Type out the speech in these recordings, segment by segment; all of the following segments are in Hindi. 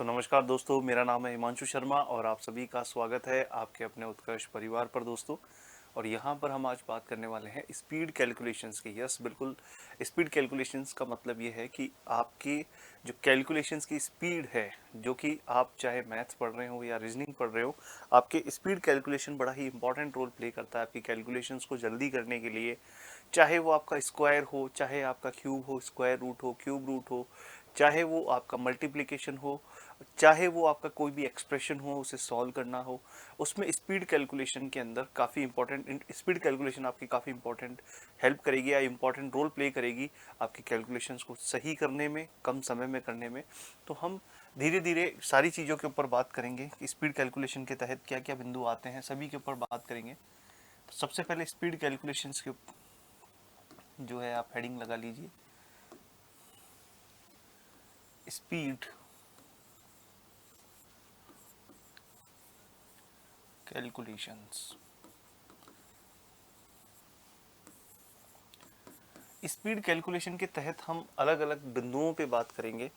नमस्कार दोस्तों, मेरा नाम है हिमांशु शर्मा और आप सभी का स्वागत है आपके अपने उत्कर्ष परिवार पर दोस्तों। और यहाँ पर हम आज बात करने वाले हैं स्पीड कैलकुलेशंस की। यस बिल्कुल, स्पीड कैलकुलेशंस का मतलब ये है कि आपकी जो कैलकुलेशंस की स्पीड है, जो कि आप चाहे मैथ्स पढ़ रहे हो या रीजनिंग पढ़ रहे हो, आपके स्पीड कैलकुलेशन बड़ा ही इंपॉर्टेंट रोल प्ले करता है आपकी कैलकुलेशंस को जल्दी करने के लिए। चाहे वो आपका स्क्वायर हो, चाहे आपका क्यूब हो, स्क्वायर रूट हो, क्यूब रूट हो, चाहे वो आपका मल्टीप्लिकेशन हो, चाहे वो आपका कोई भी एक्सप्रेशन हो उसे सॉल्व करना हो, उसमें स्पीड कैलकुलेशन के अंदर काफ़ी इंपॉर्टेंट स्पीड कैलकुलेशन आपकी काफ़ी इंपॉर्टेंट हेल्प करेगी या इंपॉर्टेंट रोल प्ले करेगी आपकी कैलकुलेशंस को सही करने में, कम समय में करने में। तो हम धीरे धीरे सारी चीज़ों के ऊपर बात करेंगे कि स्पीड कैलकुलेशन के तहत क्या क्या बिंदु आते हैं, सभी के ऊपर बात करेंगे। तो सबसे पहले स्पीड कैलकुलेशंस के जो है आप हेडिंग लगा लीजिए, स्पीड कैलकुलेशंस। स्पीड कैलकुलेशन के तहत हम अलग अलग बिंदुओं पे बात करेंगे,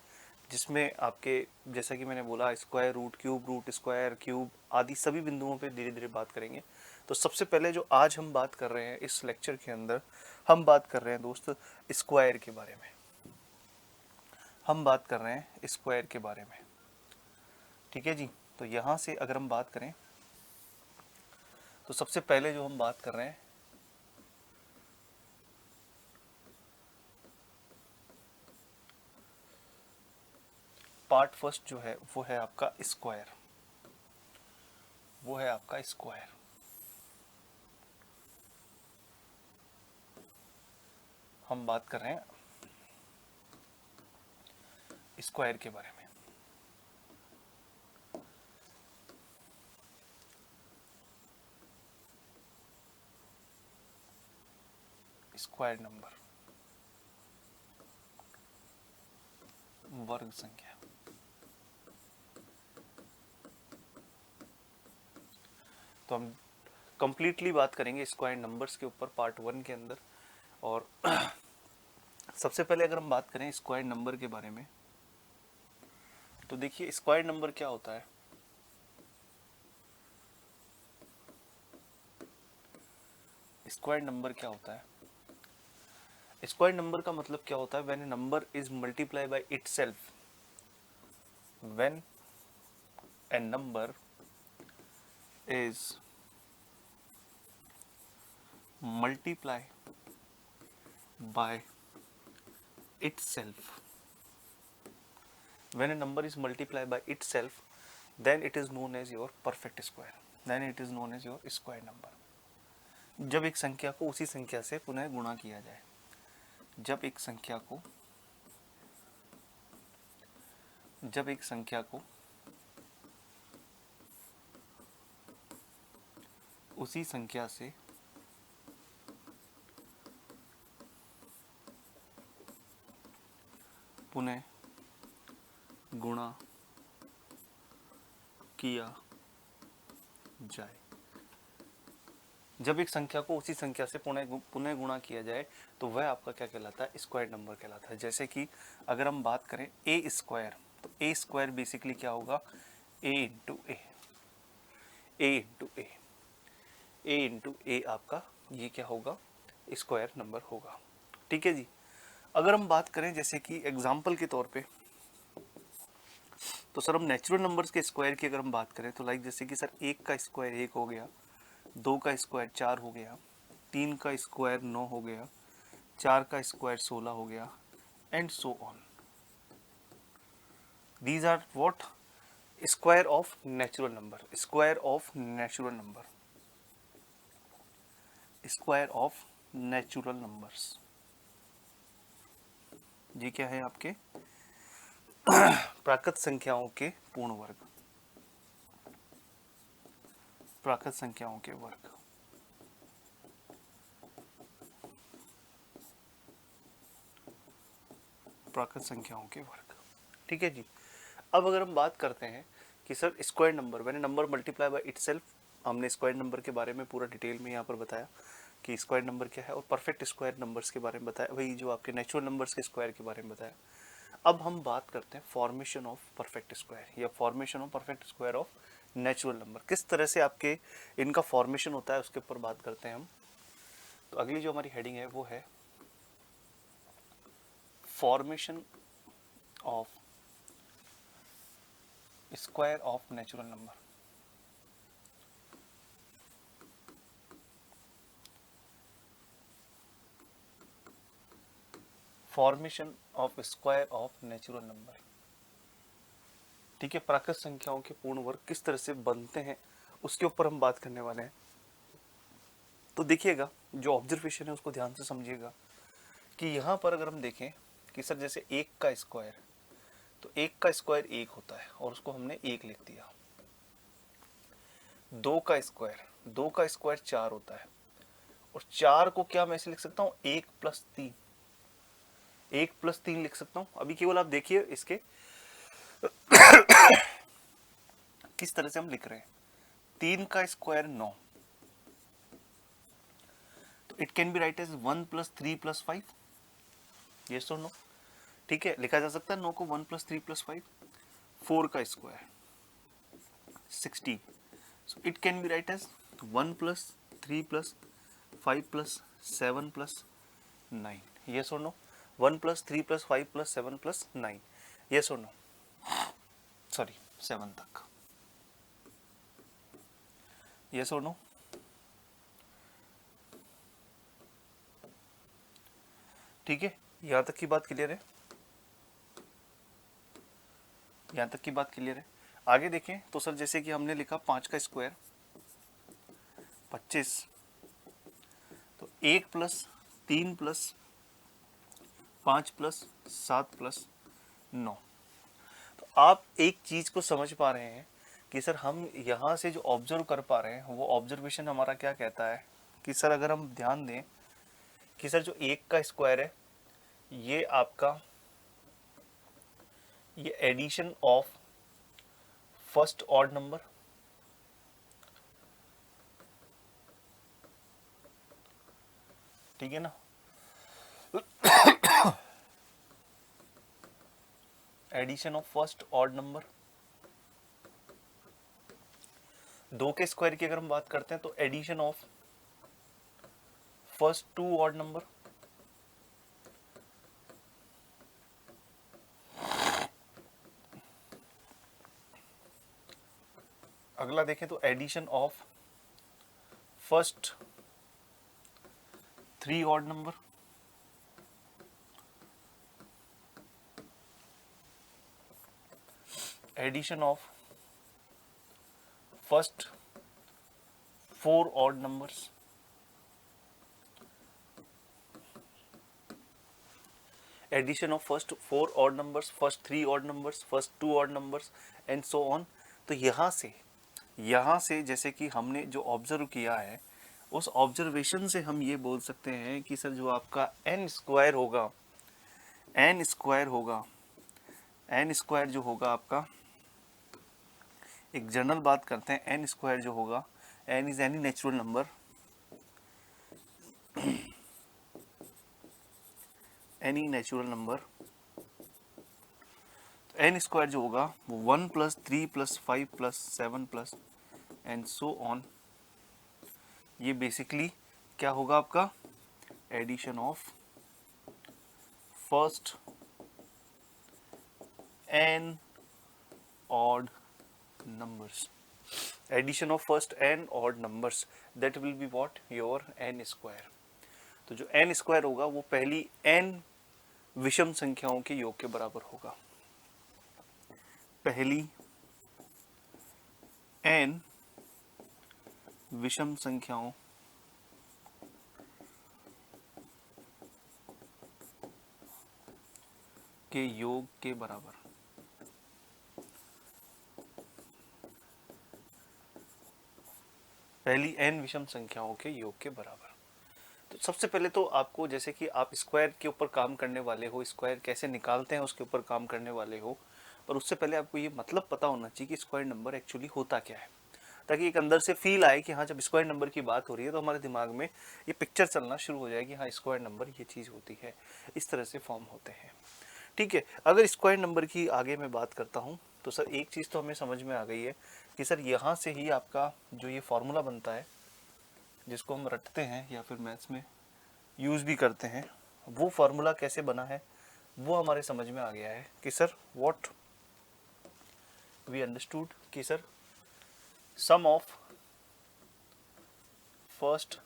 जिसमें आपके जैसा कि मैंने बोला square root, cube root, square, cube आदि सभी बिंदुओं पे धीरे धीरे बात करेंगे। तो सबसे पहले जो आज हम बात कर रहे हैं इस लेक्चर के अंदर, हम बात कर रहे हैं दोस्त स्क्वायर के बारे में। हम बात कर रहे हैं स्क्वायर के बारे में, ठीक है जी। तो यहाँ से अगर हम बात करें तो सबसे पहले जो हम बात कर रहे हैं, पार्ट फर्स्ट जो है वो है आपका स्क्वायर, वो है आपका स्क्वायर। हम बात कर रहे हैं स्क्वायर के बारे में। स्क्वायर नंबर, वर्ग संख्या। तो हम कंप्लीटली बात करेंगे स्क्वायर नंबर्स के ऊपर पार्ट वन के अंदर। और सबसे पहले अगर हम बात करें स्क्वायर नंबर के बारे में, तो देखिए स्क्वायर नंबर क्या होता है। स्क्वायर नंबर क्या होता है? स्क्वायर नंबर का मतलब क्या होता है? When A number is multiply by itself, when A number is multiply by itself, when a number is multiplied by itself, then it is known as your perfect square, then it is known as your square number। जब एक संख्या को उसी संख्या से पुनः गुणा किया जाए, जब एक संख्या को उसी संख्या से पुनः गुणा किया जाए, जब एक संख्या को उसी संख्या से पुनः गुणा किया जाए तो वह आपका क्या कहलाता है? स्क्वायर नंबर कहलाता है। जैसे कि अगर हम बात करें ए स्क्वायर, तो ए स्क्वायर बेसिकली क्या होगा? ए इंटू ए, ए इंटू ए, ए इंटू ए आपका ये क्या होगा? स्क्वायर नंबर होगा, ठीक है जी। अगर हम बात करें जैसे कि एग्जाम्पल के तौर पे, तो सर हम नेचुरल नंबर्स के स्क्वायर की अगर हम बात करें तो लाइक जैसे कि सर एक का स्क्वायर एक हो गया, दो का स्क्वायर चार हो गया, तीन का स्क्वायर नौ हो गया, चार का स्क्वायर 16 हो गया, and so on. These are what? Square of natural number, square of natural number, square of natural numbers. ये क्या है? आपके प्राकृत संख्याओं के पूर्ण वर्ग, प्राकृत संख्याओं के वर्ग। प्राकृत संख्याओं के वर्ग, ठीक है जी। अब अगर हम बात करते हैं कि sir square number, when A number multiply by itself, हमने स्क्वायर नंबर के बारे में पूरा डिटेल में यहाँ पर बताया कि स्क्वायर नंबर क्या है, और परफेक्ट स्क्वायर नंबर्स के बारे में बताया, वही जो आपके नेचुरल नंबर्स के स्क्वायर के बारे में बताया। अब हम बात करते हैं फॉर्मेशन ऑफ परफेक्ट स्क्वायर या formation of perfect square of natural number. किस तरह से आपके इनका फॉर्मेशन होता है उसके ऊपर बात करते हैं हम। तो अगली जो हमारी हेडिंग है वो है formation of square of natural number. Formation of square of natural number, ठीक है। प्राकृत संख्याओं के पूर्ण वर्ग किस तरह से बनते हैं उसके ऊपर हम बात करने वाले हैं। तो देखिएगा, जो ऑब्जर्वेशन है उसको ध्यान से समझिएगा कि यहाँ पर अगर हम देखें कि सर जैसे 1 का स्क्वायर, तो 1 का स्क्वायर 1 होता है और उसको हमने 1 लिख दिया। 2 का स्क्वायर 4 होता है और 4 को क्या मैं ऐसे लिख सकता हूँ 1 + 3, 1 + 3 लिख सकता हूँ। अभी केवल आप देखिए इसके किस तरह से हम लिख रहे हैं। 3 का स्क्वायर 9, तो it can be right as 1 + 3 + 5, yes और नो, ठीक है। लिखा जा सकता है 9 को 1 + 3 + 5। 4 का square 16, so it can be right as 1 + 3 + 5 + 7 + 9, yes और नो। 1 + 3 + 5 + 7 + 9, यस और नो, सॉरी 7 तक, यस और नो। ठीक है, यहां तक की बात क्लियर है, यहां तक की बात क्लियर है। आगे देखें तो सर जैसे कि हमने लिखा 5 का स्क्वायर 25, तो 1 + 3 + 5 + 7 + 9। तो आप एक चीज को समझ पा रहे हैं कि सर हम यहाँ से जो ऑब्जर्व कर पा रहे हैं वो ऑब्जर्वेशन हमारा क्या कहता है कि सर अगर हम ध्यान दें कि सर जो 1 का स्क्वायर है ये आपका ये addition of first odd number, ठीक है ना। Addition of first odd number. 2 के स्क्वायर की अगर हम बात करते हैं तो addition of first 2 odd number. अगला देखें तो addition of first 3 odd number. Addition of first 4 odd numbers. Addition of first 4 odd numbers, first 3 odd numbers, first 2 odd numbers and so on. तो यहाँ से जैसे कि हमने जो ऑब्जर्व किया है उस ऑब्जर्वेशन से हम ये बोल सकते हैं कि सर जो आपका एन स्क्वायर जो होगा आपका, एक जनरल बात करते हैं, एन स्क्वायर जो होगा, N is any natural number, any natural number, N square जो होगा वो 1 + 3 + 5 + 7 + एंड सो ऑन। ये बेसिकली क्या होगा आपका addition of first n odd numbers, addition of first n odd numbers, that will be what your n square। तो जो n स्क्वायर होगा वो पहली n विषम संख्याओं के योग के बराबर होगा। पहली n विषम संख्याओं के योग के बराबर। पहली n विषम संख्याओं के योग के बराबर। तो सबसे पहले तो आपको, जैसे कि आप स्क्वायर के ऊपर काम करने वाले हो, स्क्वायर कैसे निकालते हैं उसके ऊपर काम करने वाले हो, पर उससे पहले आपको ये मतलब पता होना चाहिए कि स्क्वायर नंबर एक्चुअली होता क्या है, ताकि एक अंदर से फील आए कि हाँ जब स्क्वायर नंबर की बात हो रही है तो हमारे दिमाग में ये पिक्चर चलना शुरू हो जाए कि हाँ स्क्वायर नंबर ये चीज़ होती है, इस तरह से फॉर्म होते हैं। ठीक है। अगर स्क्वायर नंबर की आगे मैं बात करता हूँ तो सर एक चीज़ तो हमें समझ में आ गई है कि सर यहाँ से ही आपका जो ये फॉर्मूला बनता है जिसको हम रटते हैं या फिर मैथ्स में यूज़ भी करते हैं, वो फार्मूला कैसे बना है वो हमारे समझ में आ गया है कि सर व्हाट वी अंडरस्टूड कि sir sum of first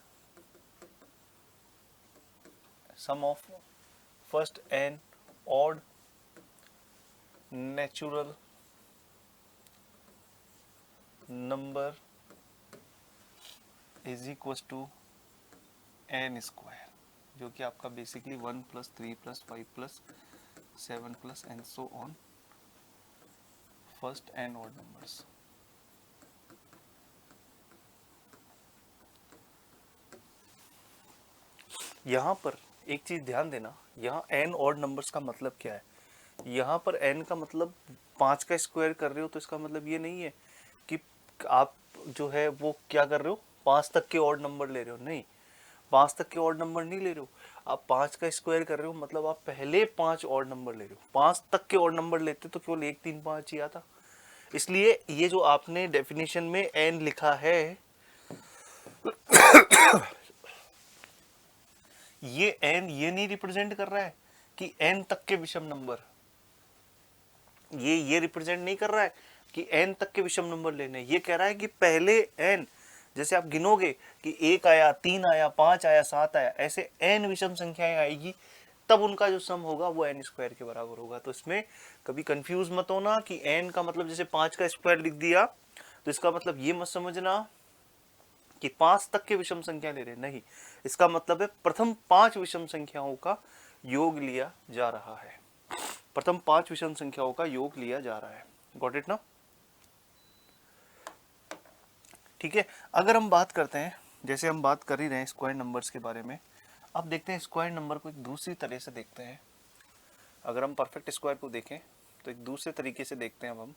N odd natural number is equal to N square, जो कि आपका basically 1 + 3 + 5 + 7 + and so on first N odd numbers. यहाँ पर एक चीज ध्यान देना, यहाँ एन ऑड नंबर्स का मतलब क्या है। यहाँ पर एन का मतलब 5 का स्क्वायर कर रहे हो तो इसका मतलब ये नहीं है कि आप जो है वो क्या कर रहे हो 5 तक के ऑड नंबर ले रहे हो, नहीं, 5 तक के ऑड नंबर नहीं ले रहे हो, आप 5 का स्क्वायर कर रहे हो, मतलब आप पहले 5 ऑड नंबर ले रहे हो। 5 तक के ऑड नंबर लेते तो केवल 1 3 5 ही आता। इसलिए ये जो आपने डेफिनेशन में एन लिखा है ये एन ये नहीं रिप्रेजेंट कर रहा है कि एन तक के विषम नंबर, ये रिप्रेजेंट नहीं कर रहा है कि एन तक के विषम नंबर लेने, ये कह रहा है कि पहले एन, जैसे आप गिनोगे कि 1 आया, 3 आया, 5 आया, 7 आया, ऐसे एन विषम संख्याएं आएगी, तब उनका जो सम होगा वो एन स्क्वायर के बराबर होगा। तो इसमें कभी कंफ्यूज मत होना कि एन का मतलब जैसे 5 का स्क्वायर लिख दिया तो इसका मतलब ये मत समझना कि 5 तक के विषम संख्या ले रहे, नहीं, इसका मतलब है प्रथम 5 विषम संख्याओं का योग लिया जा रहा है, प्रथम 5 विषम संख्याओं का योग लिया जा रहा है। गॉट इट ना? ठीक है। अगर हम बात करते हैं, जैसे हम बात कर ही रहे हैं स्क्वायर नंबर्स के बारे में, अब देखते हैं स्क्वायर नंबर को एक दूसरी तरह से देखते हैं। अगर हम परफेक्ट स्क्वायर को देखें तो एक दूसरे तरीके से देखते हैं। अब हम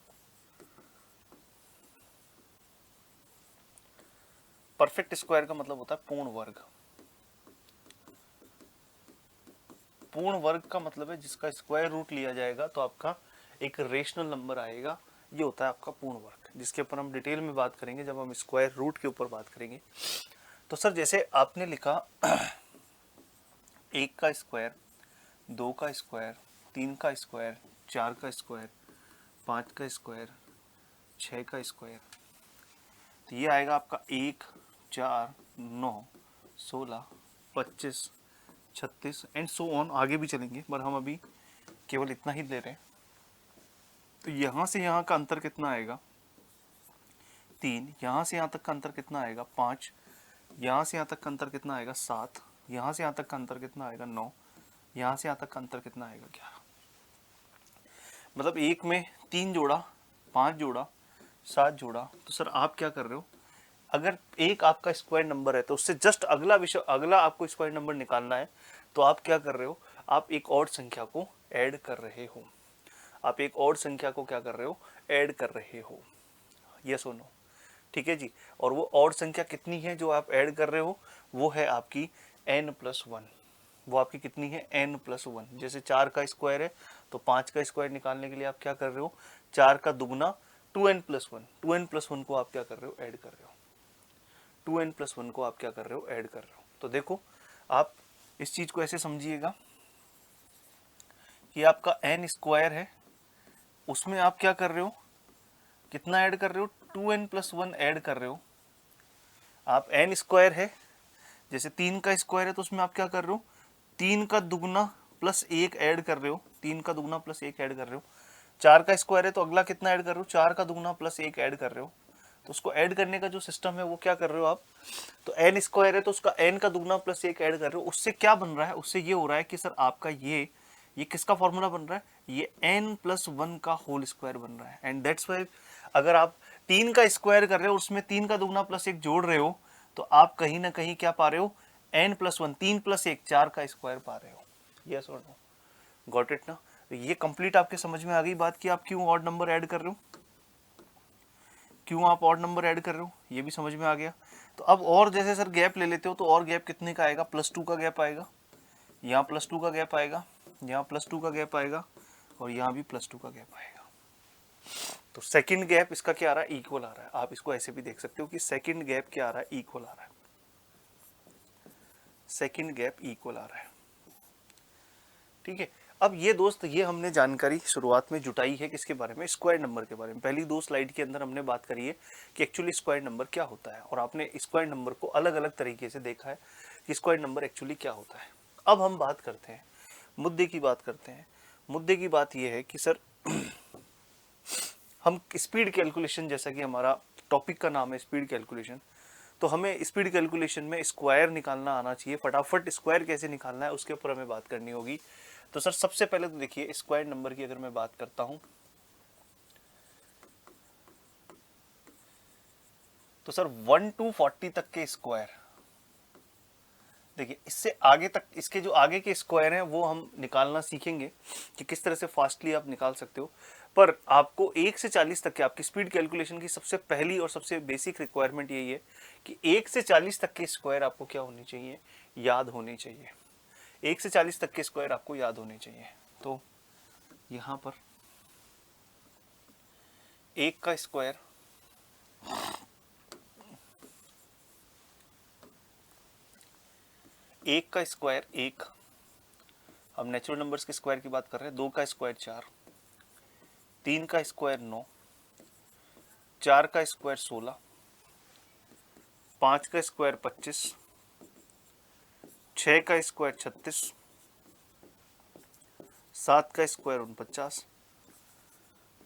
परफेक्ट स्क्वायर का मतलब होता है पूर्ण वर्ग। पूर्ण वर्ग का मतलब है जिसका स्क्वायर रूट लिया जाएगा तो आपका एक रेशनल नंबर आएगा, ये होता है आपका पूर्ण वर्ग, जिसके ऊपर हम डिटेल में बात करेंगे जब हम स्क्वायर रूट के ऊपर बात करेंगे। तो सर जैसे आपने लिखा 1 का स्क्वायर, 2 का स्क्वायर, 3 का स्क्वायर, 4 का स्क्वायर, 5 का स्क्वायर, 6 का स्क्वायर, तो ये आएगा आपका 1 4 9 16 25 36 एंड सो ऑन, आगे भी चलेंगे पर हम अभी केवल इतना ही ले रहे हैं। तो यहाँ से यहाँ का अंतर कितना आएगा 3, यहाँ से यहाँ तक का अंतर कितना आएगा 5, यहाँ से यहाँ तक का अंतर कितना आएगा 7, यहाँ से यहाँ तक का अंतर कितना आएगा 9, यहाँ से यहाँ तक का अंतर कितना आएगा 11। मतलब एक में 3 जोड़ा, 5 जोड़ा, 7 जोड़ा। तो सर आप क्या कर रहे हो, अगर एक आपका स्क्वायर नंबर है तो उससे जस्ट अगला आपको स्क्वायर नंबर निकालना है, तो आप क्या कर रहे हो, आप एक और संख्या को ऐड कर रहे हो, आप एक और संख्या को क्या कर रहे हो, ऐड कर रहे हो। यस और नो? ठीक है जी। और वो और संख्या कितनी है जो आप ऐड कर रहे हो, वो है आपकी n+1। वो आपकी कितनी है n+1। जैसे 4 का स्क्वायर है तो 5 का स्क्वायर निकालने के लिए आप क्या कर रहे हो, 4 का दुगना 2n+1, 2n+1 को आप क्या कर रहे हो, ऐड कर रहे हो, 2n+1 को आप क्या कर रहे हो, ऐड कर रहे हो। तो देखो आप इस चीज को ऐसे समझिएगा कि आपका n स्क्वायर है, उसमें आप क्या कर रहे हो, कितना ऐड कर रहे हो, 2n+1 ऐड कर रहे हो। आप n स्क्वायर है, जैसे 3 का स्क्वायर है तो उसमें आप क्या कर रहे हो, 3 का दुगना प्लस 1 ऐड कर रहे हो, 3 का दुगना प्लस 1 ऐड कर रहे हो। 4 का स्क्वायर है तो अगला कितना ऐड कर रहे हो, 4 का दुगना प्लस 1 ऐड कर रहे हो। तो उसको ऐड करने का जो सिस्टम है वो क्या कर रहे हो आप, तो n स्क्वायर है तो उसका n का दुगना प्लस 1 ऐड कर रहे हो। उससे क्या बन रहा है, उससे ये हो रहा है कि सर आपका ये किसका फॉर्मूला बन रहा है, ये n+1 का होल स्क्वायर बन रहा है। एंड दैट्स वाई अगर आप 3 का स्क्वायर कर रहे हो उसमें 3 का दुगना प्लस 1 जोड़ रहे हो तो आप कहीं ना कहीं क्या पा रहे हो, n+1, 3 + 1 4 का स्क्वायर पा रहे हो। यस और नो? गॉट इट ना? ये कंप्लीट आपके समझ में आ गई बात कि आप क्यों ऑड नंबर ऐड कर रहे हो, क्यों आप ऑड नंबर ऐड कर रहे हो, ये भी समझ में आ गया। तो अब और जैसे सर गैप ले लेते हो तो और गैप कितने का आएगा, +2 का गैप आएगा, यहाँ +2 का गैप आएगा, यहाँ +2 का गैप आएगा और यहाँ भी +2 का गैप आएगा। तो सेकंड गैप इसका क्या आ रहा है, इक्वल आ रहा है। आप इसको ऐसे भी देख सकते हो कि सेकंड गैप क्या आ रहा है, इक्वल आ रहा है। सेकंड गैप इक्वल आ रहा है, ठीक है। अब ये दोस्त, ये हमने जानकारी शुरुआत में जुटाई है किसके बारे में, स्क्वायर नंबर के बारे में। पहली 2 स्लाइड के अंदर हमने बात करी है कि एक्चुअली स्क्वायर नंबर क्या होता है, और आपने स्क्वायर नंबर को अलग अलग तरीके से देखा है कि स्क्वायर नंबर एक्चुअली क्या होता है। अब हम बात करते हैं, मुद्दे की बात करते हैं। मुद्दे की बात यह है कि सर हम स्पीड कैलकुलेशन, जैसा कि हमारा टॉपिक का नाम है स्पीड कैलकुलेशन, तो हमें स्पीड कैलकुलेशन में स्क्वायर निकालना आना चाहिए। फटाफट स्क्वायर कैसे निकालना है उसके ऊपर हमें बात करनी होगी। तो सर सबसे पहले तो देखिए, स्क्वायर नंबर की अगर मैं बात करता हूं तो सर 1 to 40 तक के स्क्वायर, देखिए इससे आगे तक, इसके जो आगे के स्क्वायर हैं वो हम निकालना सीखेंगे कि किस तरह से फास्टली आप निकाल सकते हो। पर आपको 1 से 40 तक के, आपकी स्पीड कैलकुलेशन की सबसे पहली और सबसे बेसिक रिक्वायरमेंट यही है कि 1 से 40 तक के स्क्वायर आपको क्या होनी चाहिए, याद होने चाहिए। 1 से 40 तक के स्क्वायर आपको याद होने चाहिए। तो यहां पर 1 का स्क्वायर, एक का स्क्वायर 1, हम नेचुरल नंबर्स के स्क्वायर की बात कर रहे हैं। 2 का स्क्वायर 4, 3 का स्क्वायर 9, 4 का स्क्वायर 16, 5 का स्क्वायर 25, 6 का स्क्वायर 36, 7 का स्क्वायर 49,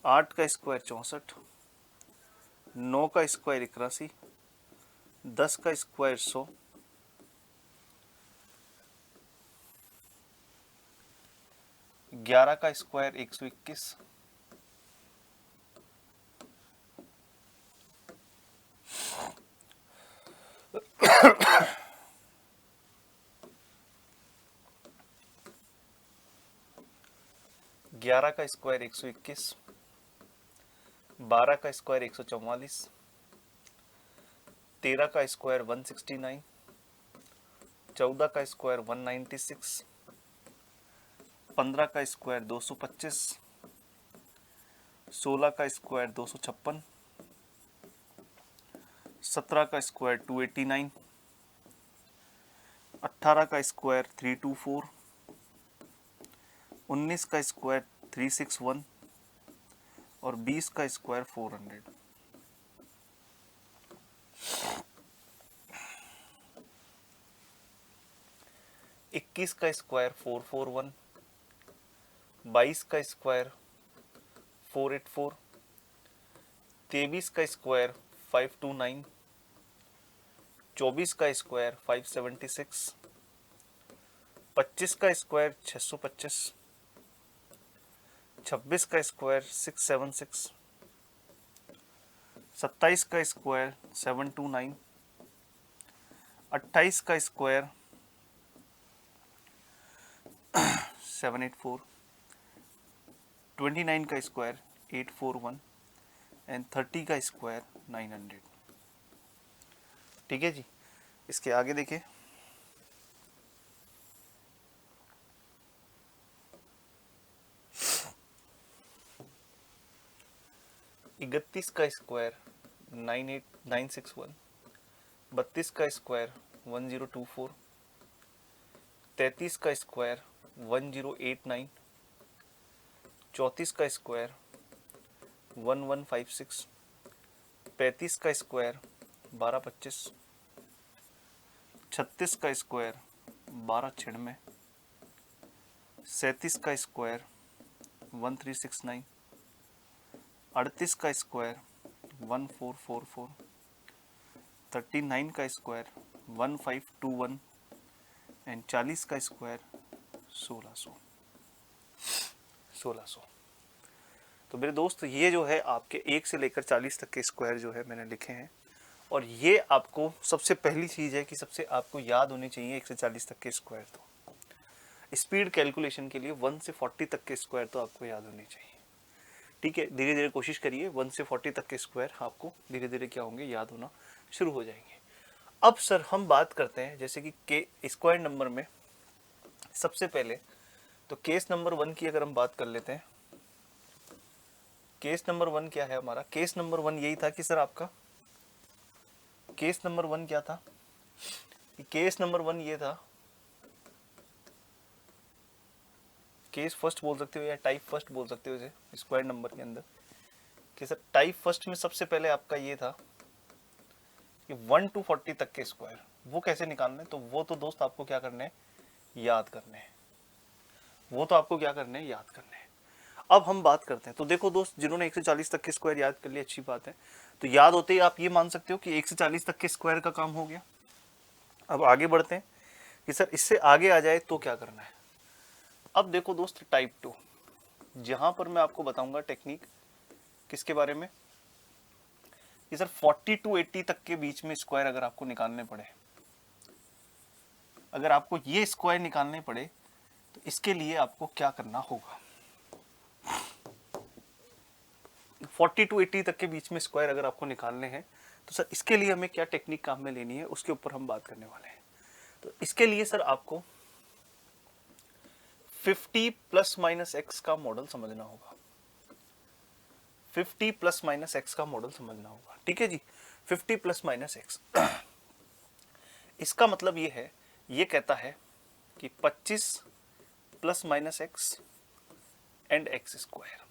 8 का स्क्वायर 64, 9 का स्क्वायर 81, 10 का स्क्वायर 100, 11 का स्क्वायर 121, 11 का स्क्वायर 121, 12 का स्क्वायर 144, 13 का स्क्वायर 169, 14 का स्क्वायर 196, 15 का स्क्वायर 225, 16 का स्क्वायर 256, 17 का स्क्वायर 289, 18 का स्क्वायर 324, 19 का स्क्वायर 361 और 20 का स्क्वायर 400। 21 का स्क्वायर 441, 22 का स्क्वायर 484, 23 का स्क्वायर 529, 24 का स्क्वायर 576, 25 का स्क्वायर 625, 26 का स्क्वायर 676, 27 का स्क्वायर 729, 28 का स्क्वायर 784, 29 का स्क्वायर 841 एंड 30 का स्क्वायर 900। ठीक है जी। इसके आगे देखिए, इकतीस का स्क्वायर 98961, 32 का स्क्वायर 1024, 33 का स्क्वायर 1089, 34 का स्क्वायर 1156, 35 का स्क्वायर 1225, 36 का स्क्वायर 1296, 37 का स्क्वायर 1369, 38 का स्क्वायर 1444, 39 का स्क्वायर 1521 एंड 40 का स्क्वायर 1600। तो मेरे दोस्त, ये जो है आपके 1 से लेकर 40 तक के स्क्वायर जो है मैंने लिखे हैं, और ये आपको सबसे पहली चीज़ है कि सबसे आपको याद होनी चाहिए 1 से 40 तक के स्क्वायर। तो स्पीड कैलकुलेशन के लिए 1 से 40 तक के स्क्वायर तो आपको याद होने चाहिए। ठीक है, धीरे धीरे कोशिश करिए, 1 से 40 तक के स्क्वायर आपको धीरे धीरे क्या होंगे, याद होना शुरू हो जाएंगे। अब सर हम बात करते हैं जैसे कि के स्क्वायर नंबर में सबसे पहले तो केस नंबर 1 की अगर हम बात कर लेते हैं, केस नंबर 1 क्या है हमारा? केस नंबर 1 यही था कि सर आपका केस नंबर 1 क्या था? केस नंबर 1 ये था, केस फर्स्ट बोल सकते हो या टाइप फर्स्ट बोल सकते हो इसे स्क्वायर नंबर के अंदर, कि सर टाइप फर्स्ट में सबसे पहले आपका ये था कि 1 to 40 तक के स्क्वायर वो कैसे निकालने, तो वो तो दोस्त आपको क्या करने हैं, याद करने हैं। वो तो आपको क्या करने हैं, याद करने हैं। अब हम बात करते हैं, तो देखो दोस्त, जिन्होंने 1 से 40 तक के स्क्वायर याद कर लिए अच्छी बात है, तो याद होते ही आप ये मान सकते हो कि 1 से 40 तक के स्क्वायर का काम हो गया। अब आगे बढ़ते हैं कि सर इससे आगे आ जाए तो क्या करना है। अब देखो दोस्त, टाइप 2, जहां पर मैं आपको बताऊंगा टेक्निक किसके बारे में, कि सर 40 to 80 तक के बीच में स्क्वायर अगर आपको निकालने पड़े, अगर आपको ये स्क्वायर निकालने पड़े तो इसके लिए आपको क्या करना होगा। 40 to 80 तक के बीच में स्क्वायर अगर आपको निकालने हैं तो सर इसके लिए हमें क्या टेक्निक काम में लेनी है, उसके ऊपर हम बात करने वाले हैं। तो इसके लिए सर आपको 50 प्लस माइनस एक्स का मॉडल समझना होगा। 50 प्लस माइनस एक्स का मॉडल समझना होगा, ठीक है जी। 50 प्लस माइनस एक्स, इसका मतलब ये है, ये कहता है कि 25 plus minus x and x square.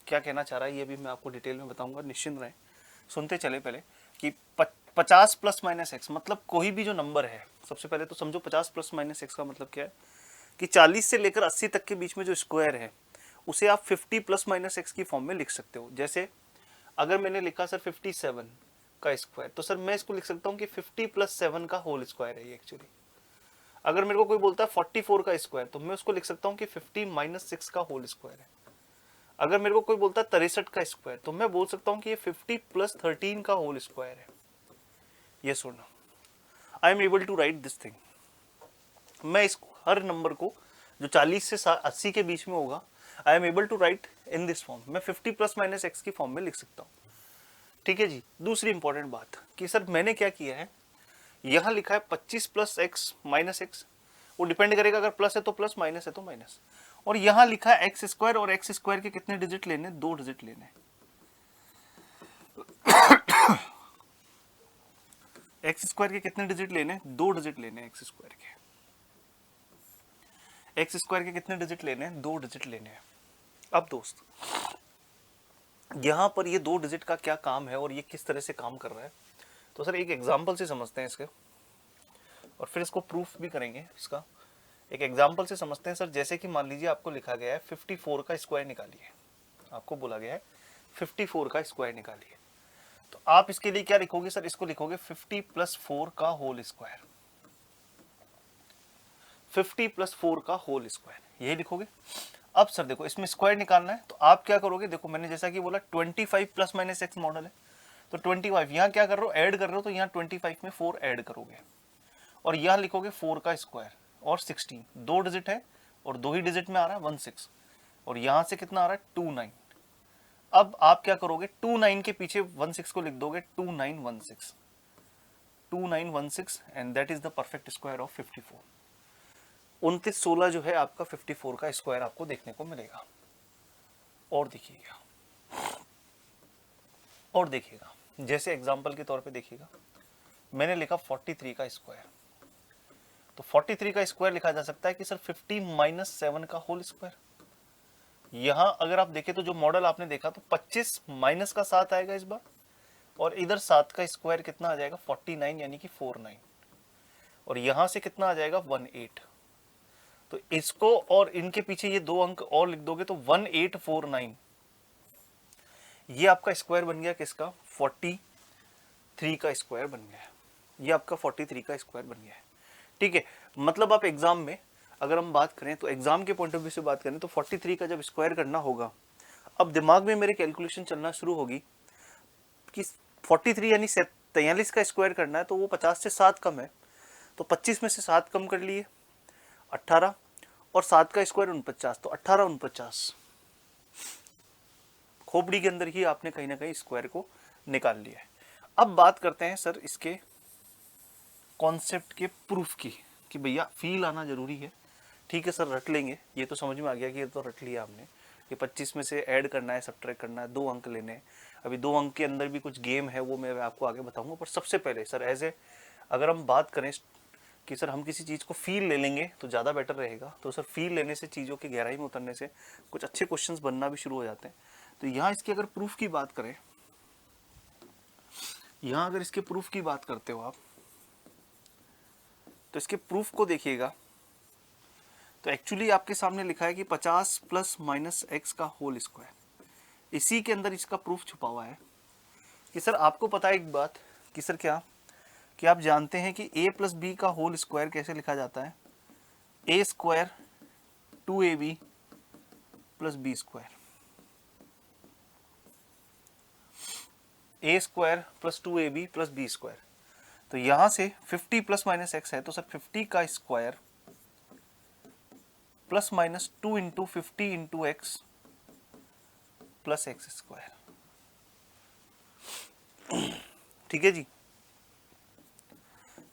क्या कहना चाह रहा है ये भी मैं आपको डिटेल में बताऊंगा, निश्चिंत रहें, सुनते चले पहले। कि 50 प्लस माइनस एक्स मतलब कोई भी जो नंबर है, सबसे पहले तो समझो 50 प्लस माइनस एक्स का मतलब क्या है, कि 40 से लेकर 80 तक के बीच में जो स्क्वायर है उसे आप 50 प्लस माइनस एक्स की फॉर्म में लिख सकते हो। जैसे अगर मैंने लिखा सर 57 का स्क्वायर, तो सर मैं इसको लिख सकता हूँ कि 50 प्लस 7 का होल स्क्वायर है ये एक्चुअली। अगर मेरे को कोई बोलता है 44 का स्क्वायर, तो मैं उसको लिख सकता हूँ कि 50 माइनस 6 का होल स्क्वायर है। अगर मेरे को कोई बोलता है 63 का स्क्वायर, तो मैं बोल सकता हूँ कि ये 50 प्लस 13 का होल स्क्वायर है। ये सुनो, I am able to write this thing. मैं इसको हर नंबर को जो 40 से 80 के बीच में होगा, I am able to write in this form. मैं 50 प्लस माइनस एक्स की फॉर्म में लिख सकता हूँ, ठीक है जी। दूसरी इंपॉर्टेंट बात कि सर मैंने क्या किया है, यहां लिखा है 25 प्लस एक्स माइनस एक्स, वो डिपेंड करेगा, अगर प्लस है तो प्लस, माइनस है तो माइनस। और यहां लिखा है एक्स स्क्वायर, और एक्स स्क्वायर के कितने डिजिट लेने, 2 डिजिट लेने। एक्स स्क्वायर के कितने डिजिट लेने, 2 डिजिट लेने एक्स स्क्वायर के। एक्स स्क्वायर के कितने डिजिट लेने हैं, 2 डिजिट लेने हैं। अब दोस्त यहां पर ये 2 डिजिट का क्या काम है और ये किस तरह से काम कर रहा है, तो सर एक एग्जांपल से समझते हैं इसके, और फिर इसको प्रूफ भी करेंगे। इसका एक एग्जांपल से समझते हैं सर। जैसे कि मान लीजिए आपको लिखा गया है 54 का स्क्वायर निकालिए, आपको बोला गया है 54 का स्क्वायर निकालिए, तो आप इसके लिए क्या लिखोगे सर, इसको लिखोगे 50 प्लस 4 का होल स्क्वायर। 50 प्लस 4 का होल स्क्वायर यही लिखोगे। अब सर देखो, इसमें स्क्वायर निकालना है, तो आप क्या करोगे, देखो मैंने जैसा कि बोला 25 प्लस माइनस एक्स मॉडल है, तो 25 यहाँ क्या कर रहे हो, ऐड कर रहे हो, तो यहाँ 25 में 4 ऐड करोगे, और यहाँ लिखोगे 4 का स्क्वायर और 16, 2 डिजिट है और 2 ही डिजिट में आ रहा है 16, और यहाँ से कितना आ रहा है 29। अब आप क्या करोगे, 29 के पीछे 16 को लिख दोगे, 2916, 2916, and that is the perfect square of 54। 2916 जो है आपका 54 का स्क्वायर आपको देखने को मिलेगा। और देखिएगा, और देखिएगा, जैसे एग्जांपल के तौर पे देखिएगा, मैंने लिखा 43 का स्क्वायर, तो 43 का स्क्वायर लिखा जा सकता है कि सर 50 माइनस 7 का होल स्क्वायर। यहां अगर आप देखें तो जो मॉडल आपने देखा, तो 25 माइनस का 7 आएगा इस बार, और इधर 7 का स्क्वायर कितना आ जाएगा 49, यानी कि 49, और यहां से कितना आ जाएगा 18। तो इसको और इनके पीछे ये 2 अंक और लिख दोगे तो 1849, ये आपका स्क्वायर बन गया किसका, 43 का स्क्वायर बन गया। ये आपका 43 का स्क्वायर बन गया है, ठीक है। मतलब आप एग्जाम में अगर हम बात करें, तो एग्जाम के पॉइंट ऑफ व्यू से बात करें, तो 43 का जब स्क्वायर करना होगा, अब दिमाग में मेरे कैलकुलेशन चलना शुरू होगी कि 43 यानी 43 का स्क्वायर करना है, तो वो 50 से 7 कम है, तो 25 में से 7 कम कर लिए 18, और 7 का स्क्वायर 49, तो 18 49, खोपड़ी के अंदर ही आपने कहीं ना कहीं स्क्वायर को निकाल लिया है। अब बात करते हैं सर इसके कॉन्सेप्ट के प्रूफ की, कि भैया फील आना जरूरी है, ठीक है सर, रट लेंगे, ये तो समझ में आ गया कि ये तो रट लिया हमने। ये 25 में से ऐड करना है, सब्ट्रैक्ट करना है, 2 अंक लेने हैं। अभी 2 अंक के अंदर भी कुछ गेम है, वो मैं आपको आगे बताऊंगा। पर सबसे पहले सर अगर हम बात करें कि सर हम किसी चीज़ को फील ले लेंगे तो ज़्यादा बेटर रहेगा, तो सर फील लेने से, चीज़ों की गहराई में उतरने से कुछ अच्छे क्वेश्चंस बनना भी शुरू हो जाते हैं। तो यहाँ इसकी अगर प्रूफ की बात करें, यहाँ अगर इसके प्रूफ की बात करते हो आप, तो इसके प्रूफ को देखिएगा। तो एक्चुअली आपके सामने लिखा है कि 50 प्लस माइनस एक्स का होल स्क्वायर। इसी के अंदर इसका प्रूफ छुपा हुआ है कि सर आपको पता है एक बात कि सर क्या, कि आप जानते हैं कि a प्लस बी का होल स्क्वायर कैसे लिखा जाता है, a square 2ab plus B square, a square plus 2ab plus B square. तो यहां से 50 प्लस माइनस एक्स है, तो सर 50 का square plus minus 2 into 50 into x plus x square. ठीक है जी।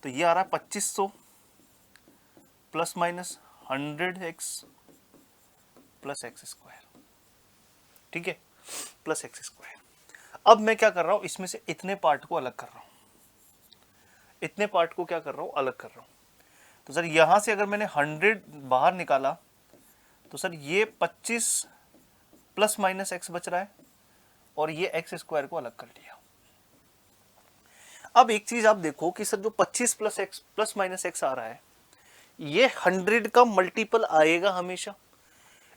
तो ये आ रहा है 2500 plus minus 100x plus x square. ठीक है, प्लस एक्स स्क्वायर। अब मैं क्या कर रहा हूं, इसमें से इतने पार्ट को अलग कर रहा हूं, इतने पार्ट को क्या कर रहा हूं, अलग कर रहा हूं। तो सर यहां से अगर मैंने 100 बाहर निकाला तो सर ये 25 प्लस माइनस एक्स बच रहा है, और ये एक्स स्क्वायर को अलग कर लिया। अब एक चीज आप देखो कि सर जो 25 plus x plus minus x आ रहा है, ये 100 का मल्टीपल आएगा हमेशा।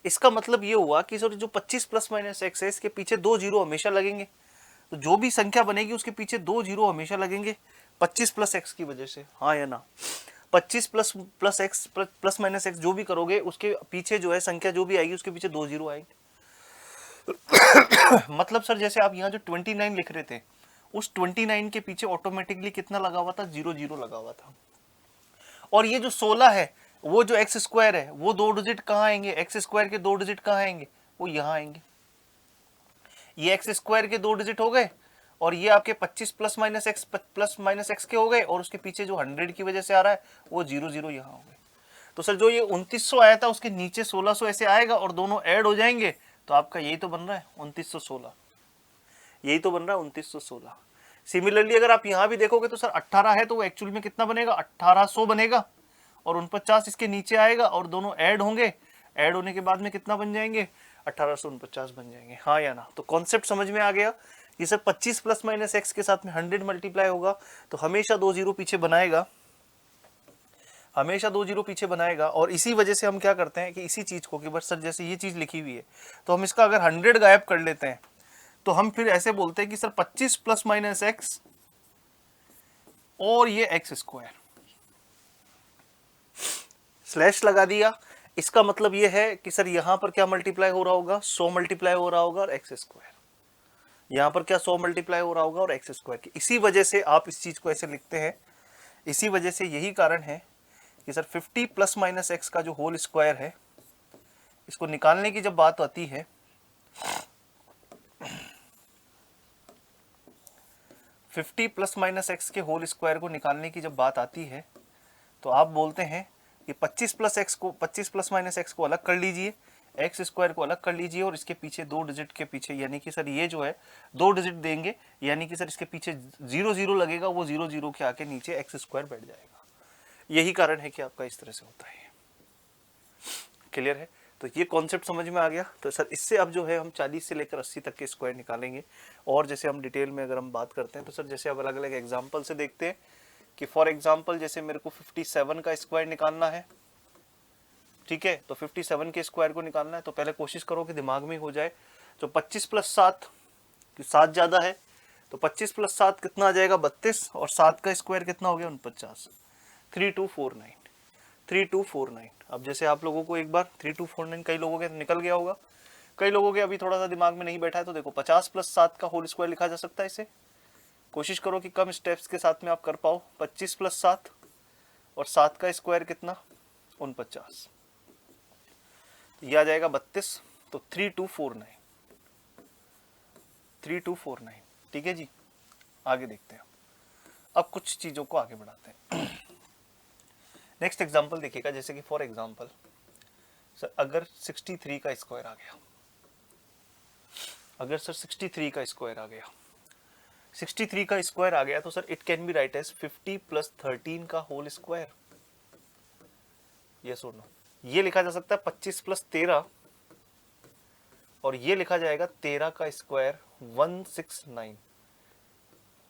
इसका मतलब ये हुआ कि सर जो 25 प्लस माइनस एक्स है, इसके पीछे 2 जीरो हमेशा लगेंगे। तो जो भी संख्या बनेगी उसके पीछे 2 जीरो हमेशा लगेंगे 25 प्लस एक्स की वजह से, हाँ या ना। 25 plus x plus minus x जो भी करोगे, उसके पीछे जो है संख्या जो भी आएगी उसके पीछे 2 जीरो आएंगे। मतलब सर जैसे आप यहाँ जो 29 लिख रहे थे, उस 29 के पीछे ऑटोमेटिकली कितना लगा हुआ था, 0 0 लगा हुआ था। और ये जो 16 है, वो जो एक्स स्क्वायर है, वो 2 डिजिट कहाँ आएंगे, एक्स स्क्वायर के 2 डिजिट कहाँ आएंगे, वो यहाँ आएंगे। ये एक्स स्क्वायर के 2 डिजिट हो गए, और ये आपके 25 प्लस माइनस एक्स के हो गए, और उसके पीछे जो 100 की वजह से आ रहा है वो 0 0 यहाँ हो गए। तो सर जो ये 2900 आया था उसके नीचे 1600 ऐसे आएगा, और दोनों ऐड हो जाएंगे, तो आपका यही तो बन रहा है 2916, यही तो बन रहा है 2916। सिमिलरली अगर आप यहाँ भी देखोगे तो सर 18 है, तो वो एक्चुअल में कितना बनेगा, 1800 बनेगा, और 49 इसके नीचे आएगा, और दोनों ऐड होंगे, ऐड होने के बाद में कितना बन जाएंगे, 1849 बन जाएंगे, हाँ या ना। तो कॉन्सेप्ट समझ में आ गया। ये सर 25 प्लस माइनस एक्स के साथ में 100 मल्टीप्लाई होगा तो हमेशा 2 जीरो पीछे बनाएगा, हमेशा 2 जीरो पीछे बनाएगा। और इसी वजह से हम क्या करते हैं कि इसी चीज को, कि बस सर जैसे ये चीज लिखी हुई है, तो हम इसका अगर 100 गायब कर लेते हैं, तो हम फिर ऐसे बोलते हैं कि सर 25 प्लस माइनस एक्स और ये एक्स स्क्वायर, स्लैश लगा दिया। इसका मतलब ये है कि सर यहां पर क्या मल्टीप्लाई हो रहा होगा, 100 मल्टीप्लाई हो रहा होगा और एक्स स्क्वायर, यहां पर क्या 100 मल्टीप्लाई हो रहा होगा और एक्स स्क्वायर की। इसी वजह से आप इस चीज को ऐसे लिखते हैं, इसी वजह से यही कारण है कि सर 50 प्लस माइनस एक्स का जो होल स्क्वायर है, इसको निकालने की जब बात आती है, फिफ्टी प्लस माइनस एक्स के होल स्क्वायर को निकालने की जब बात आती है, तो आप बोलते हैं कि 25 प्लस माइनस एक्स को अलग कर लीजिए, एक्स स्क्वायर को अलग कर लीजिए, और इसके पीछे 2 डिजिट के पीछे, यानी कि सर ये जो है 2 डिजिट देंगे, यानी कि सर इसके पीछे 0 0 लगेगा, वो 0 0 के आके नीचे एक्स स्क्वायर बैठ जाएगा। यही कारण है कि आपका इस तरह से होता है। क्लियर है? तो ये कॉन्सेप्ट समझ में आ गया। तो सर इससे अब जो है हम 40 से लेकर 80 तक के स्क्वायर निकालेंगे, और जैसे हम डिटेल में अगर हम बात करते हैं तो सर जैसे अब अलग अलग एग्जाम्पल से देखते हैं कि फॉर एग्जाम्पल जैसे मेरे को 57 का स्क्वायर निकालना है, ठीक है, तो 57 के स्क्वायर को निकालना है, तो पहले कोशिश करो कि दिमाग में हो जाए। तो 25 प्लस 7, 7 ज्यादा है, तो 25 प्लस 7 कितना आ जाएगा, 32, और 7 का स्क्वायर कितना हो गया, 49, 3249, 3249। अब जैसे आप लोगों को एक बार 3249 कई लोगों के निकल गया होगा, कई लोगों के अभी थोड़ा सा दिमाग में नहीं बैठा है, तो देखो 50 प्लस 7 का होल स्क्वायर लिखा जा सकता है इसे। कोशिश करो कि कम स्टेप्स के साथ में आप कर पाओ। 25 प्लस 7 और 7 का स्क्वायर कितना, 49, ये आ जाएगा 32, तो 3249, 3249। ठीक है जी, आगे देखते हैं। अब कुछ चीजों को आगे बढ़ाते हैं। नेक्स्ट एग्जांपल देखिएगा, जैसे कि फॉर एग्जांपल सर अगर 63 का स्क्वायर आ गया, अगर सर 63 का स्क्वायर आ गया, 63 का स्क्वायर आ गया तो sir it can be right as 50 plus 13 का होल स्क्वायर। यस और नो? ये लिखा जा सकता है 25 प्लस 13 और ये लिखा जाएगा 13 का स्क्वायर 169।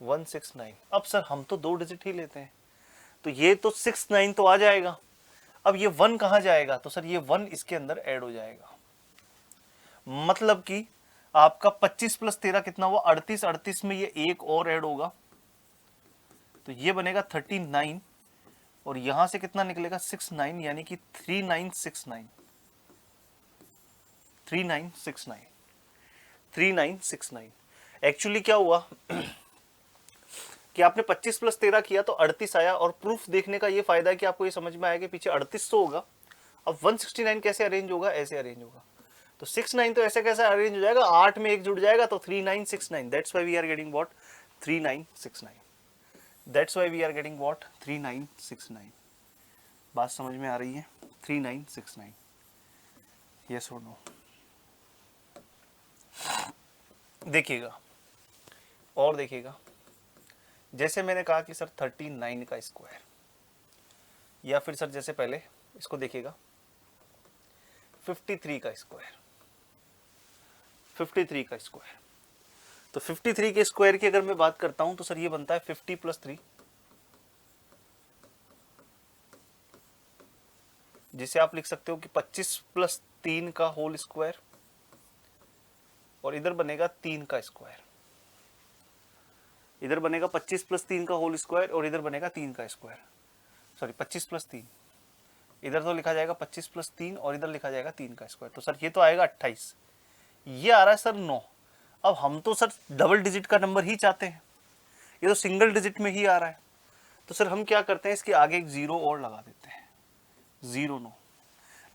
169। अब सर हम तो 2 डिजिट ही लेते हैं, तो ये तो 69 तो आ जाएगा। अब ये 1 कहां जाएगा? तो सर ये 1 इसके अंदर ऐड हो जाएगा, मतलब कि आपका 25 प्लस 13 कितना हुआ? 38। 38 में ये एक और ऐड होगा तो ये बनेगा 39 और यहां से कितना निकलेगा? 69, यानी कि 3969। 3969। 3969। एक्चुअली क्या हुआ कि आपने 25 प्लस 13 किया तो 38 आया, और प्रूफ देखने का ये फायदा है कि आपको ये समझ में आएगा कि पीछे 38 तो होगा। अब 169 कैसे अरेंज होगा? ऐसे अरेंज होगा। तो 69 तो ऐसे कैसे अरेंज हो जाएगा? 8 में 1 जुड़ जाएगा तो 3969। That's why we are getting what? 3969। That's why we are getting what? 3969। बात समझ में आ रही है? 3969। यस और नो? देखिएगा और देखिएगा, जैसे मैंने कहा कि सर 39 का स्क्वायर, या फिर सर जैसे पहले इसको देखिएगा 53 का स्क्वायर। 53 का स्क्वायर, तो 53 के स्क्वायर की अगर मैं बात करता हूं तो सर ये बनता है 50 प्लस 3, जिसे आप लिख सकते हो कि 25 प्लस 3 का होल स्क्वायर, और इधर बनेगा 3 का स्क्वायर। इधर बनेगा 25 प्लस 3 का होल स्क्वायर और इधर बनेगा 3 का स्क्वायर। सॉरी 25 प्लस 3, इधर तो लिखा जाएगा 25 प्लस 3 और इधर लिखा जाएगा 3 का स्क्वायर। तो सर ये तो आएगा 28। ये आ रहा है सर 9। अब हम तो सर डबल डिजिट का नंबर ही चाहते हैं, ये तो सिंगल डिजिट में ही आ रहा है। तो सर हम क्या करते हैं, इसके आगे एक 0 और लगा देते हैं, 09,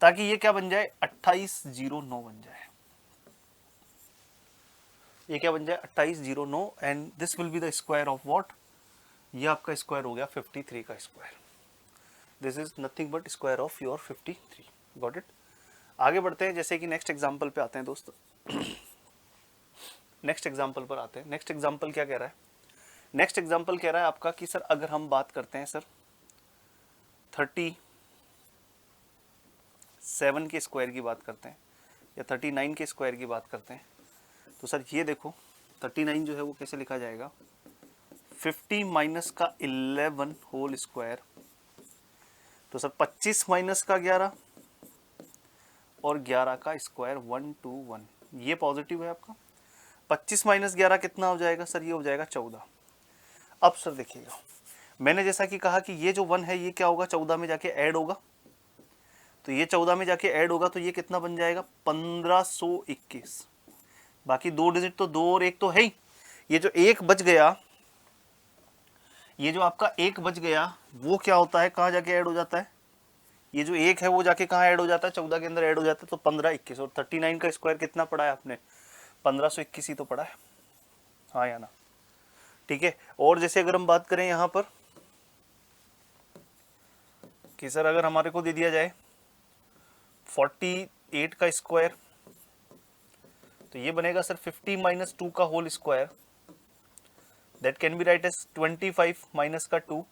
ताकि ये क्या बन जाए? 2809 बन जाए। ये क्या बन जाए? 2809, and this will be the square of what? ये आपका स्क्वायर हो गया 53 का square. This is nothing but square of your 53। Got it? आगे बढ़ते हैं, जैसे कि नेक्स्ट एग्जांपल पे आते हैं दोस्तों। नेक्स्ट एग्जांपल पर आते हैं। नेक्स्ट एग्जांपल क्या कह रहा है? नेक्स्ट एग्जांपल कह रहा है आपका कि सर अगर हम बात करते हैं सर 37 के स्क्वायर की बात करते हैं या 39 के स्क्वायर की बात करते हैं, तो सर ये देखो 39 जो है वो कैसे लिखा जाएगा? 50 माइनस का 11 होल स्क्वायर, तो सर 25 माइनस का 11 और 11 का स्क्वायर 121। ये पॉजिटिव है आपका। 25 माइनस 11 कितना हो जाएगा? सर ये हो जाएगा 14। अब सर देखिएगा, मैंने जैसा कि कहा कि ये जो 1 है ये क्या होगा? 14 में जाके ऐड होगा, तो ये 14 में जाके ऐड होगा तो ये कितना बन जाएगा? 1521। बाकी 2 डिजिट तो 2 और 1 तो है ही। ये जो 1 बच गया, ये जो आपका 1 बच गया वो क्या होता है? कहाँ जाके ऐड हो जाता है? ये जो 1 है वो जाके कहाँ ऐड हो जाता है? 14 के अंदर ऐड हो जाता है। तो 1521, और 39 का स्क्वायर कितना पढ़ा है आपने? 1521 ही तो पढ़ा है, हाँ या ना? ठीक है। और जैसे अगर हम बात करें यहाँ पर कि सर अगर हमारे को दे दिया जाए 48 का स्क्वायर, तो ये बनेगा सर 50 माइनस 2 का whole square, that can be right as 25 minus का 2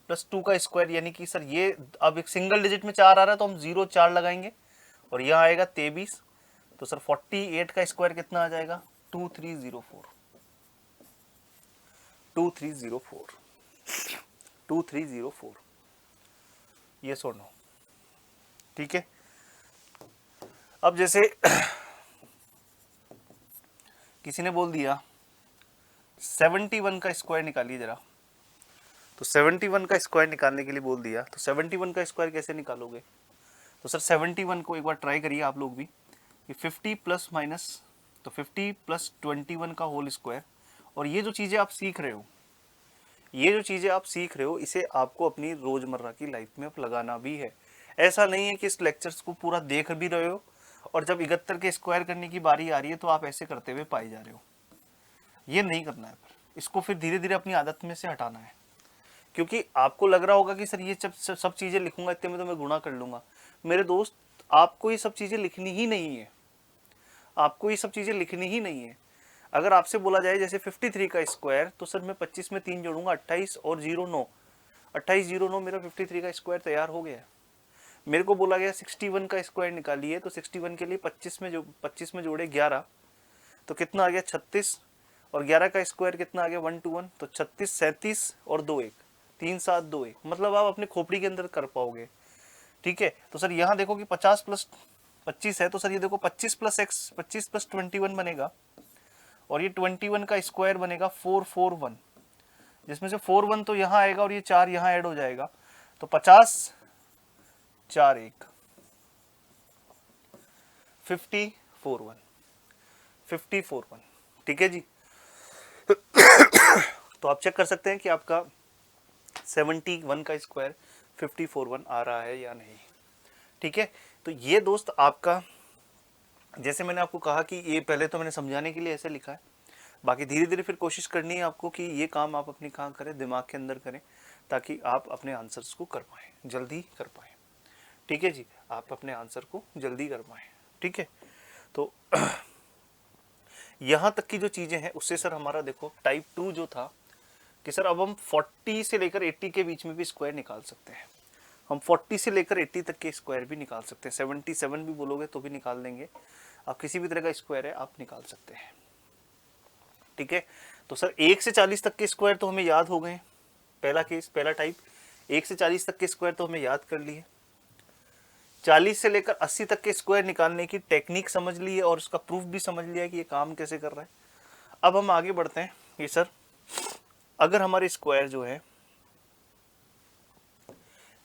प्लस 2 का स्क्वायर, यानी कि सर ये अब एक सिंगल डिजिट में 4 आ रहा है तो हम 0 4 लगाएंगे और यहाँ आएगा 23। तो सर 48 का स्क्वायर कितना आ जाएगा? 2304। 2304। 2304। ये सो नो? ठीक है। अब जैसे किसी ने बोल दिया 71 का स्क्वायर निकालिए जरा, तो 71 का स्क्वायर निकालने के लिए बोल दिया, तो 71 का स्क्वायर कैसे निकालोगे? तो सर 71 को एक बार ट्राई करिए आप लोग भी कि 50 प्लस माइनस, तो 50 प्लस 21 का होल स्क्वायर। और ये जो चीज़ें आप सीख रहे हो, ये जो चीज़ें आप सीख रहे हो, इसे आपको अपनी रोज़मर्रा की लाइफ में लगाना भी है। ऐसा नहीं है कि इस लेक्चर्स को पूरा देख भी रहे हो और जब 71 के स्क्वायर करने की बारी आ रही है तो आप ऐसे करते हुए पाए जा रहे हो। ये नहीं करना है, पर इसको फिर धीरे धीरे अपनी आदत में से हटाना है। क्योंकि आपको लग रहा होगा कि सर ये सब चीज़ें लिखूंगा इतने में तो मैं गुणा कर लूंगा। मेरे दोस्त आपको ये सब चीज़ें लिखनी ही नहीं है, आपको ये सब चीज़ें लिखनी ही नहीं है। अगर आपसे बोला जाए जैसे 53 का स्क्वायर, तो सर मैं 25 में 3 जोड़ूंगा 28 और 0 9, 28 0 9 मेरा 53 का स्क्वायर तैयार हो गया। मेरे को बोला गया 61 का स्क्वायर निकालिए, तो 61 के लिए 25 में जोड़े 11, तो कितना आ गया 36, और 11 का स्क्वायर कितना आ गया 1 2 1, तो 36 37 और 2 1, 3 7 2 1, मतलब आप अपने खोपड़ी के अंदर कर पाओगे। ठीक है, तो सर यहाँ देखो कि 50 प्लस 25 है, तो सर ये देखो 25 प्लस एक्स 25 प्लस 21 बनेगा, और ये 21 का स्क्वायर बनेगा 441, जिसमें से 41 तो यहाँ आएगा और ये 4 यहाँ ऐड हो जाएगा, तो 50 4 1 5041। ठीक है जी। तो आप चेक कर सकते हैं कि आपका 71 का स्क्वायर 541 आ रहा है या नहीं। ठीक है, तो ये दोस्त आपका, जैसे मैंने आपको कहा कि ये पहले तो मैंने समझाने के लिए ऐसे लिखा है, बाकी धीरे धीरे फिर कोशिश करनी है आपको कि ये काम आप अपनी कहाँ करें, दिमाग के अंदर करें, ताकि आप अपने आंसर्स को कर पाएँ, जल्दी कर पाएँ। ठीक है जी, आप अपने आंसर को जल्दी कर पाएँ। ठीक है, तो यहाँ तक की जो चीज़ें हैं उससे सर हमारा देखो टाइप 2 जो था कि सर अब हम 40 से लेकर 80 के बीच में भी स्क्वायर निकाल सकते हैं। हम 40 से लेकर 80 तक के स्क्वायर भी निकाल सकते हैं, 77 भी बोलोगे तो भी निकाल देंगे, आप किसी भी तरह का स्क्वायर है आप निकाल सकते हैं। ठीक है, तो सर 1 से 40 तक के स्क्वायर तो हमें याद हो गए, पहला केस, पहला टाइप 1 से 40 तक के स्क्वायर तो हमें याद कर लिए। 40 से लेकर 80 तक के स्क्वायर निकालने की टेक्निक समझ ली है और उसका प्रूफ भी समझ लिया है कि ये काम कैसे कर रहा है। अब हम आगे बढ़ते हैं कि सर अगर हमारे स्क्वायर जो है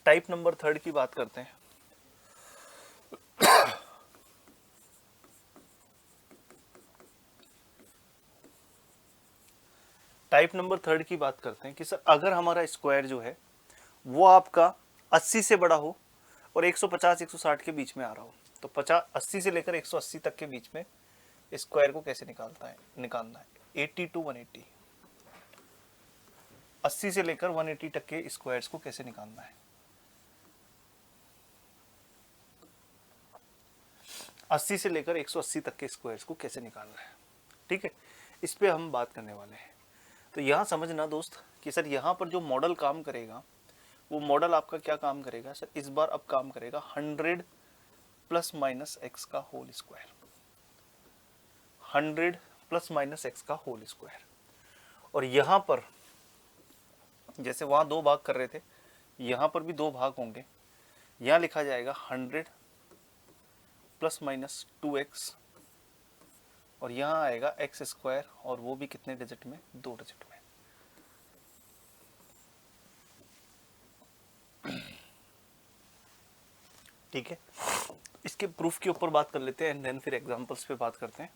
टाइप नंबर 3 की बात करते हैं, टाइप नंबर 3 की बात करते हैं कि सर अगर हमारा स्क्वायर जो है वो आपका 80 से बड़ा हो और 150 160 के बीच में आ रहा हो, तो 80 से लेकर 180 तक के बीच में स्क्वायर को कैसे निकालना है 80 to 180, 80 से लेकर 180 तक के स्क्वायर्स को कैसे निकालना है। 80 से लेकर 180 तक के स्क्वायर्स को कैसे निकालना है। ठीक है, इस पे हम बात करने वाले हैं। तो यहाँ समझना दोस्त कि सर यहाँ पर जो मॉडल काम करेगा वो मॉडल आपका क्या काम करेगा सर, इस बार अब काम करेगा 100 प्लस माइनस एक्स का whole square, 100 plus minus X का होल स्क्वायर। और यहाँ पर जैसे वहाँ 2 भाग कर रहे थे, यहाँ पर भी 2 भाग होंगे, यहाँ लिखा जाएगा 100 प्लस माइनस 2x, और यहाँ आएगा एक्स स्क्वायर, और वो भी कितने डिजिट में, 2 डिजिट में। ठीक है, इसके प्रूफ के ऊपर बात कर लेते हैं एंड देन फिर एग्जांपल्स पे बात करते हैं।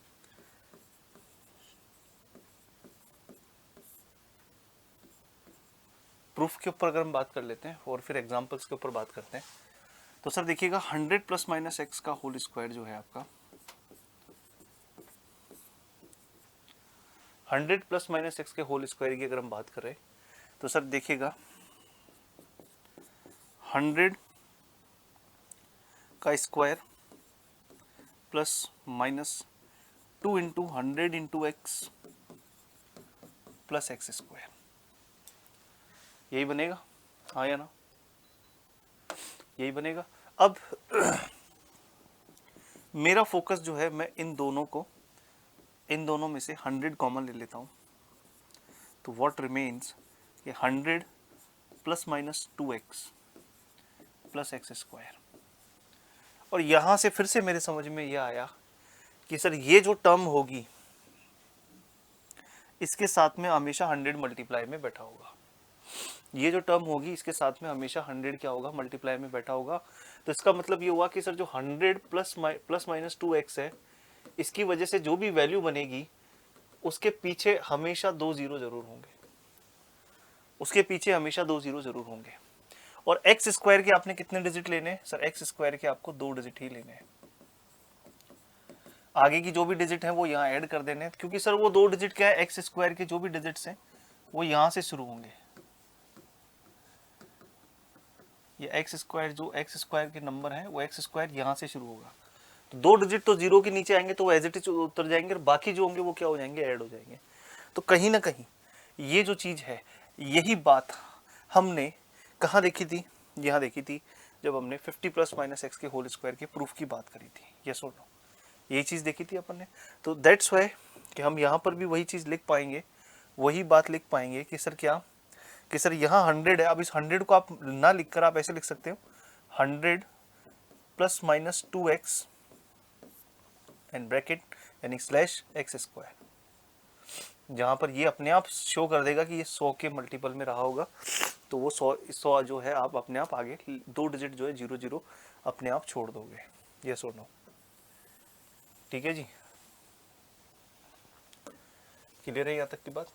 प्रूफ के ऊपर अगर हम बात कर लेते हैं और फिर एग्जांपल्स के ऊपर बात करते हैं, तो सर देखिएगा 100 प्लस माइनस एक्स का होल स्क्वायर जो है आपका, 100 प्लस माइनस एक्स के होल स्क्वायर की अगर हम बात करें तो सर देखिएगा 100 का square plus minus 2 into 100 into x plus x square, यही बनेगा, हाँ या ना, यही बनेगा। अब मेरा फोकस जो है, मैं इन दोनों में से 100 कॉमन ले लेता हूँ, तो व्हाट रिमेन्स कि 100 plus minus 2x plus x square. और यहाँ से फिर से मेरे समझ में यह आया कि सर ये जो टर्म होगी इसके साथ में हमेशा 100 मल्टीप्लाई में बैठा होगा, ये जो टर्म होगी इसके साथ में हमेशा 100 क्या होगा, मल्टीप्लाई में बैठा होगा। तो इसका मतलब ये हुआ कि सर जो 100 प्लस माइनस 2x है, इसकी वजह से जो भी वैल्यू बनेगी उसके पीछे हमेशा 2 0 जरूर होंगे, उसके पीछे हमेशा 2 0 जरूर होंगे। और एक्स स्क्वायर के आपने कितने डिजिट लेने हैं सर, एक्स स्क्वायर के आपको 2 डिजिट ही लेने हैं, आगे की जो भी डिजिट है वो यहाँ ऐड कर देने हैं, क्योंकि सर वो 2 डिजिट क्या है, एक्स स्क्वायर के जो भी डिजिट्स हैं वो यहाँ से शुरू होंगे, ये एक्स स्क्वायर, जो एक्स स्क्वायर के नंबर हैं वो एक्स स्क्वायर यहाँ से शुरू होगा, तो 2 डिजिट तो जीरो के नीचे आएंगे तो वो एज इट इज उतर जाएंगे, और बाकी जो होंगे वो क्या हो जाएंगे, ऐड हो जाएंगे। तो कहीं ना कहीं ये जो चीज़ है, यही बात हमने कहाँ देखी थी, यहाँ देखी थी जब हमने 50 प्लस माइनस एक्स के होल स्क्वायर के प्रूफ की बात करी थी, यस और नो, यही चीज़ देखी थी अपन ने। तो दैट्स वाई कि हम यहाँ पर भी वही चीज़ लिख पाएंगे, वही बात लिख पाएंगे कि सर क्या, कि सर यहाँ 100 है। अब इस 100 को आप ना लिखकर आप ऐसे लिख सकते हो 100 plus minus 2x and bracket यानी स्लैश एक्स स्क्वायर, जहाँ पर ये अपने आप शो कर देगा कि ये 100 के मल्टीपल में रहा होगा, तो वो 100 जो है आप अपने आप आगे 2 डिजिट जो है 00 अपने आप छोड़ दोगे, यस और नो। ठीक है जी, क्लियर है यहाँ तक की बात।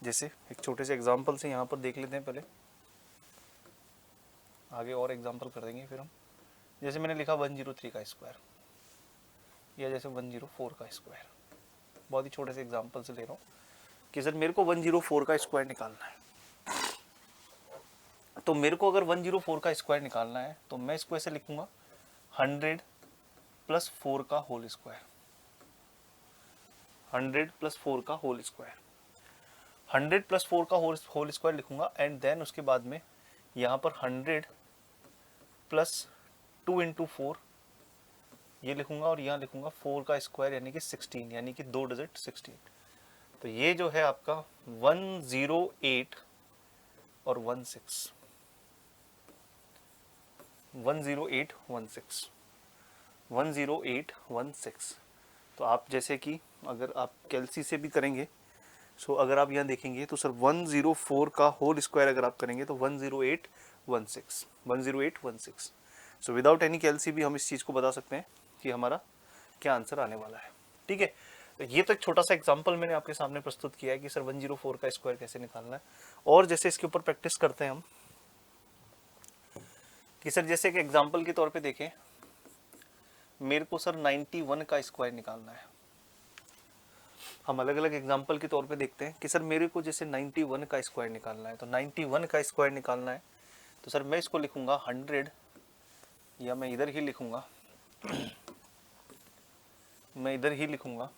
जैसे एक छोटे से एग्जांपल से यहाँ पर देख लेते हैं, पहले आगे और एग्जांपल कर देंगे फिर हम। जैसे मैंने लिखा 103 का स्क्वायर, या जैसे 104 का स्क्वायर, बहुत ही छोटे से एग्जांपल से ले रहा हूँ कि सर मेरे को 104 का स्क्वायर निकालना है। तो मेरे को अगर 104 का स्क्वायर निकालना है तो मैं इसको ऐसे लिखूंगा 100 प्लस 4 का होल स्क्वायर, 100 प्लस 4 का होल स्क्वायर, 100 प्लस 4 का होल स्क्वायर लिखूंगा, एंड देन उसके बाद में यहाँ पर 100 प्लस 2 इंटू 4 ये लिखूंगा, और यहाँ लिखूंगा 4 का स्क्वायर यानी कि 16, यानी कि 2 डिजिट 16। तो ये जो है आपका 108 और 16, 10816, 10816। तो आप जैसे कि अगर आप कैलसी से भी करेंगे, सो अगर आप यहाँ देखेंगे तो सर 104 का होल स्क्वायर अगर आप करेंगे तो 10816, 10816। सो विदाउट एनी कैलसी भी हम इस चीज़ को बता सकते हैं कि हमारा क्या आंसर आने वाला है। ठीक है, तो ये तो एक छोटा सा एग्जांपल मैंने आपके सामने प्रस्तुत किया है कि सर 104 का स्क्वायर कैसे निकालना है। और जैसे इसके ऊपर प्रैक्टिस करते हैं हम कि सर जैसे एक एग्जांपल के तौर पे देखें, मेरे को सर 91 का स्क्वायर निकालना है। हम अलग अलग एग्जांपल के तौर पे देखते हैं कि सर मेरे को जैसे 91 का स्क्वायर निकालना है, तो 91 का स्क्वायर निकालना है तो सर मैं इसको लिखूंगा 100, या मैं इधर ही लिखूंगा मैं इधर ही लिखूंगा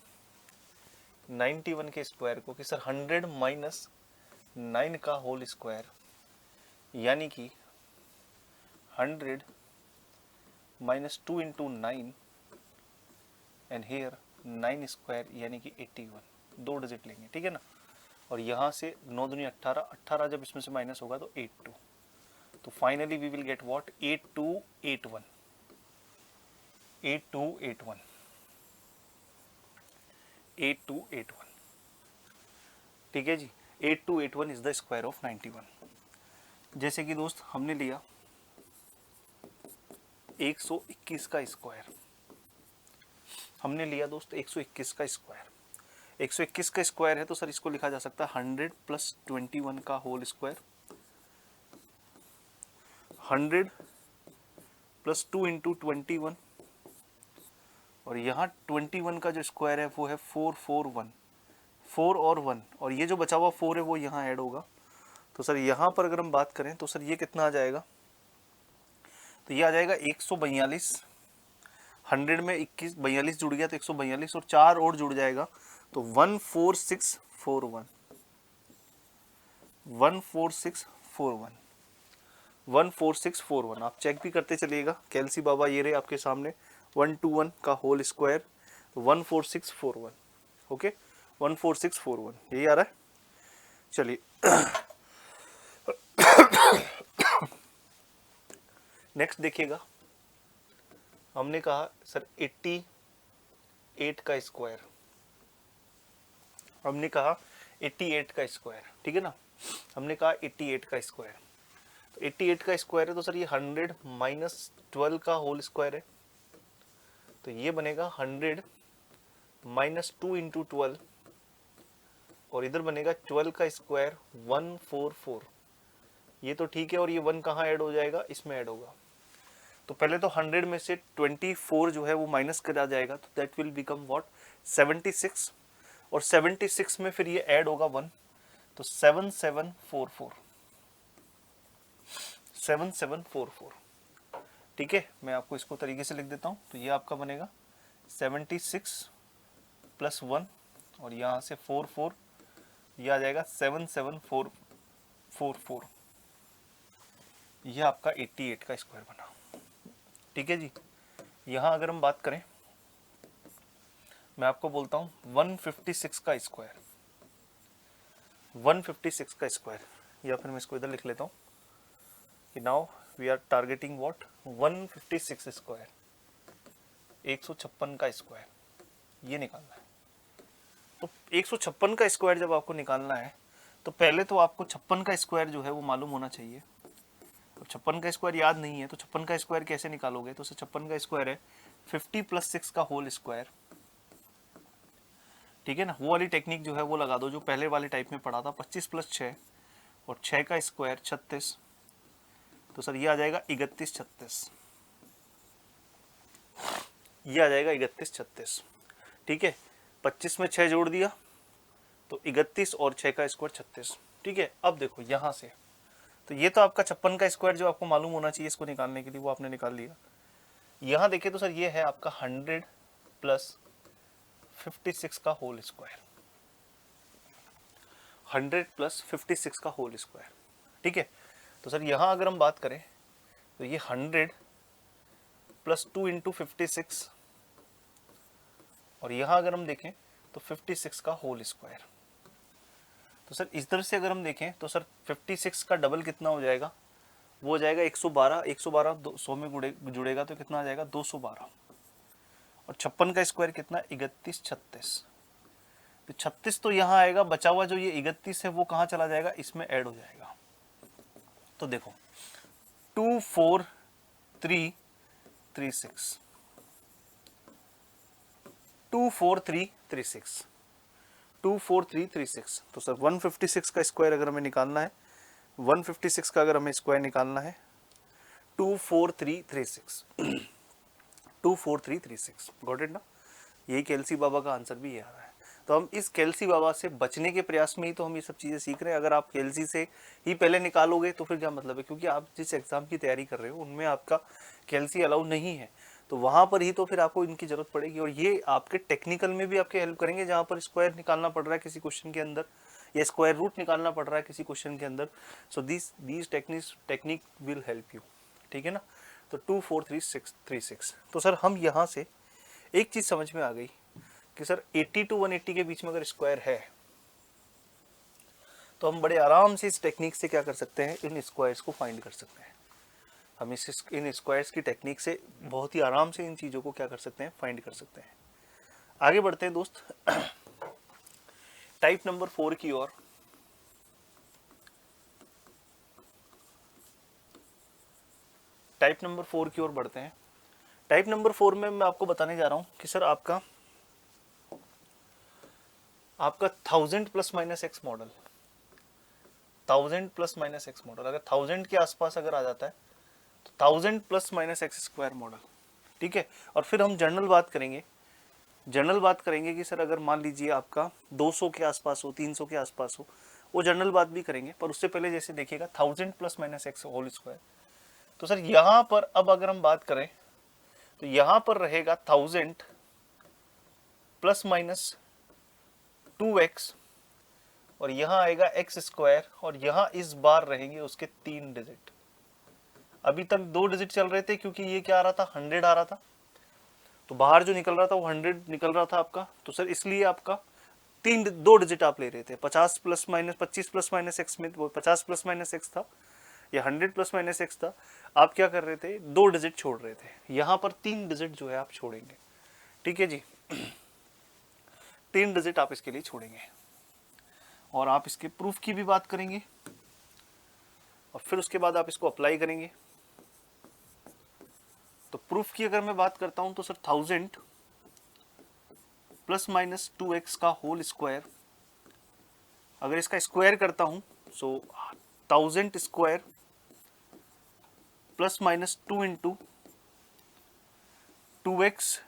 91 के स्क्वायर को कि सर 100 माइनस 9 का होल स्क्वायर, यानी कि 100 minus 2 into 9 and here 9 square यानी कि 81, 2 डिजिट लेंगे, ठीक है ना। और यहाँ से 9 दूनी 18, 18 जब इसमें से माइनस होगा तो 82, तो finally we will get what, 8281, 8281, 8281। ठीक है जी, 8281 इज द स्क्वायर ऑफ 91। जैसे कि दोस्त हमने लिया 121 का स्क्वायर, हमने लिया दोस्त 121 का स्क्वायर, 121 का स्क्वायर है तो सर इसको लिखा जा सकता है 100 प्लस 21 का होल स्क्वायर, 100 प्लस 2 इंटू 21, और यहाँ 21 का जो स्क्वायर है वो है 441, 4 और 1, और ये जो बचा हुआ 4 है वो यहाँ ऐड होगा। तो सर यहाँ पर अगर हम बात करें तो सर ये कितना आ जाएगा, तो ये आ जाएगा 142, 100 में 42 जुड़ गया तो 142, और 4 और जुड़ जाएगा तो 14641, 14641, 14641। आप चेक भी करते चलिएगा, कैलसी बाबा ये रहे आपके सामने, 121 का होल स्क्वायर 14641, ओके 14641 यही आ रहा है। चलिए नेक्स्ट देखिएगा, हमने कहा सर 88 का स्क्वायर, हमने कहा 88 का स्क्वायर, ठीक है ना, हमने कहा 88 का स्क्वायर, तो 88 का स्क्वायर है तो सर ये 100 माइनस 12 का होल स्क्वायर है, तो ये बनेगा 100 माइनस 2 इंटू 12, और इधर बनेगा 12 का स्क्वायर 144, ये तो ठीक है, और ये 1 कहाँ ऐड हो जाएगा, इसमें ऐड होगा। तो पहले तो 100 में से 24 जो है वो माइनस करा जाएगा, तो दैट विल बिकम व्हाट, 76, और 76 में फिर ये ऐड होगा 1, तो 7744, 7744। ठीक है, मैं आपको इसको तरीके से लिख देता हूँ। तो ये आपका बनेगा 76 + 1 और यहाँ से 44, ये आ जाएगा 77444। ये आपका 88 का स्क्वायर बना। ठीक है जी। यहाँ अगर हम बात करें, मैं आपको बोलता हूँ 156 का स्क्वायर, 156 का स्क्वायर, या फिर मैं इसको इधर लिख लेता हूँ कि now we are targeting what 156 square, 156 का स्क्वायर, ये निकालना है। तो 156 का स्क्वायर जब आपको निकालना है तो पहले तो आपको 56 का स्क्वायर जो है वो मालूम होना चाहिए। अब 56 का स्क्वायर याद नहीं है तो 56 का स्क्वायर कैसे निकालोगे? तो 56 का स्क्वायर है 50 + 6 का होल स्क्वायर। ठीक है ना, वो वाली टेक्निक जो है वो लगा दो जो पहले वाले टाइप में पढ़ा था। 25 + 6 और 6 का स्क्वायर 36, तो सर ये आ जाएगा 31 36, ये आ जाएगा 31 36। ठीक है, 25 में 6 जोड़ दिया तो 31 और 6 का स्क्वायर 36। ठीक है, अब देखो यहाँ से, तो ये तो आपका 56 का स्क्वायर जो आपको मालूम होना चाहिए इसको निकालने के लिए, वो आपने निकाल लिया। यहाँ देखिए तो सर ये है आपका 100 + 56 का होल स्क्वायर, 100 + 56 का होल स्क्वायर। ठीक है, तो सर यहाँ अगर हम बात करें तो ये 100 + 2 × 56 और यहाँ अगर हम देखें तो 56 का होल स्क्वायर। तो सर इस तरह से अगर हम देखें तो सर 56 का डबल कितना हो जाएगा? वो हो जाएगा 112, 112 100 में जुड़ेगा तो कितना आ जाएगा? 212। और 56 का स्क्वायर कितना? 31 36। तो 36 तो यहाँ आएगा, बचा हुआ जो ये 31 है वो कहाँ चला जाएगा? इसमें ऐड हो जाएगा। तो देखो 24336, 24336, 24336। तो सर 156 का स्क्वायर अगर हमें निकालना है, 156 का अगर हमें स्क्वायर निकालना है 24336, 24336, गॉट इट ना? यही कैल्सी बाबा का आंसर भी ये आ रहा है। तो हम इस कैल्सी बाबा से बचने के प्रयास में ही तो हम ये सब चीज़ें सीख रहे हैं। अगर आप कैल्सी से ही पहले निकालोगे तो फिर क्या मतलब है? क्योंकि आप जिस एग्जाम की तैयारी कर रहे हो उनमें आपका कैल्सी अलाउ नहीं है, तो वहाँ पर ही तो फिर आपको इनकी जरूरत पड़ेगी। और ये आपके टेक्निकल में भी आपके हेल्प करेंगे, जहाँ पर स्क्वायर निकालना पड़ रहा है किसी क्वेश्चन के अंदर या स्क्वायर रूट निकालना पड़ रहा है किसी क्वेश्चन के अंदर। So these technique will help you. ठीक है ना? तो 24336। तो सर हम यहाँ से एक चीज़ समझ में आ गई कि सर 80 to 180 के बीच में अगर स्क्वायर है तो हम बड़े आराम से इस टेक्निक से क्या कर सकते हैं? इन स्क्वायर्स को फाइंड कर सकते हैं। हम इन स्क्वायर्स की टेक्निक से बहुत ही आराम से इन चीज़ों को क्या कर सकते हैं? फाइंड कर सकते हैं। आगे बढ़ते हैं दोस्त टाइप नंबर 4 की ओर। टाइप नंबर 4 की ओर बढ़ते हैं। टाइप नंबर 4 में मैं आपको बताने जा रहा हूं कि सर आपका 1000 ± x मॉडल, 1000 ± x मॉडल अगर 1000 के आसपास अगर आ जाता है तो 1000 ± x स्क्वायर मॉडल। ठीक है, और फिर हम जनरल बात करेंगे। जनरल बात करेंगे कि सर अगर मान लीजिए आपका 200 के आसपास हो, 300 के आसपास हो, वो जनरल बात भी करेंगे। पर उससे पहले जैसे देखिएगा 1000 ± x होल स्क्वायर। तो सर यहाँ पर अब अगर हम बात करें तो यहाँ पर रहेगा 1000 ± 2x और यहाँ आएगा x स्क्वायर और यहाँ इस बार रहेंगे उसके 3 डिजिट। अभी तक 2 डिजिट चल रहे थे क्योंकि ये क्या आ रहा था? 100 आ रहा था, तो बाहर जो निकल रहा था वो 100 निकल रहा था आपका। तो सर इसलिए आपका 2 डिजिट आप ले रहे थे। 50 ± 25 ± x में वो 50 ± x था या 100 ± x था। आप क्या कर रहे थे? 2 डिजिट छोड़ रहे थे। यहाँ पर 3 डिजिट जो है आप छोड़ेंगे। ठीक है जी 3 डिजिट आप इसके लिए छोड़ेंगे और आप इसके प्रूफ की भी बात करेंगे और फिर उसके बाद आप इसको अप्लाई करेंगे। तो प्रूफ की अगर मैं बात करता हूं तो सर 1000 ± 2x का होल स्क्वायर, अगर इसका स्क्वायर करता हूं सो 1000 square ± 2 × 2x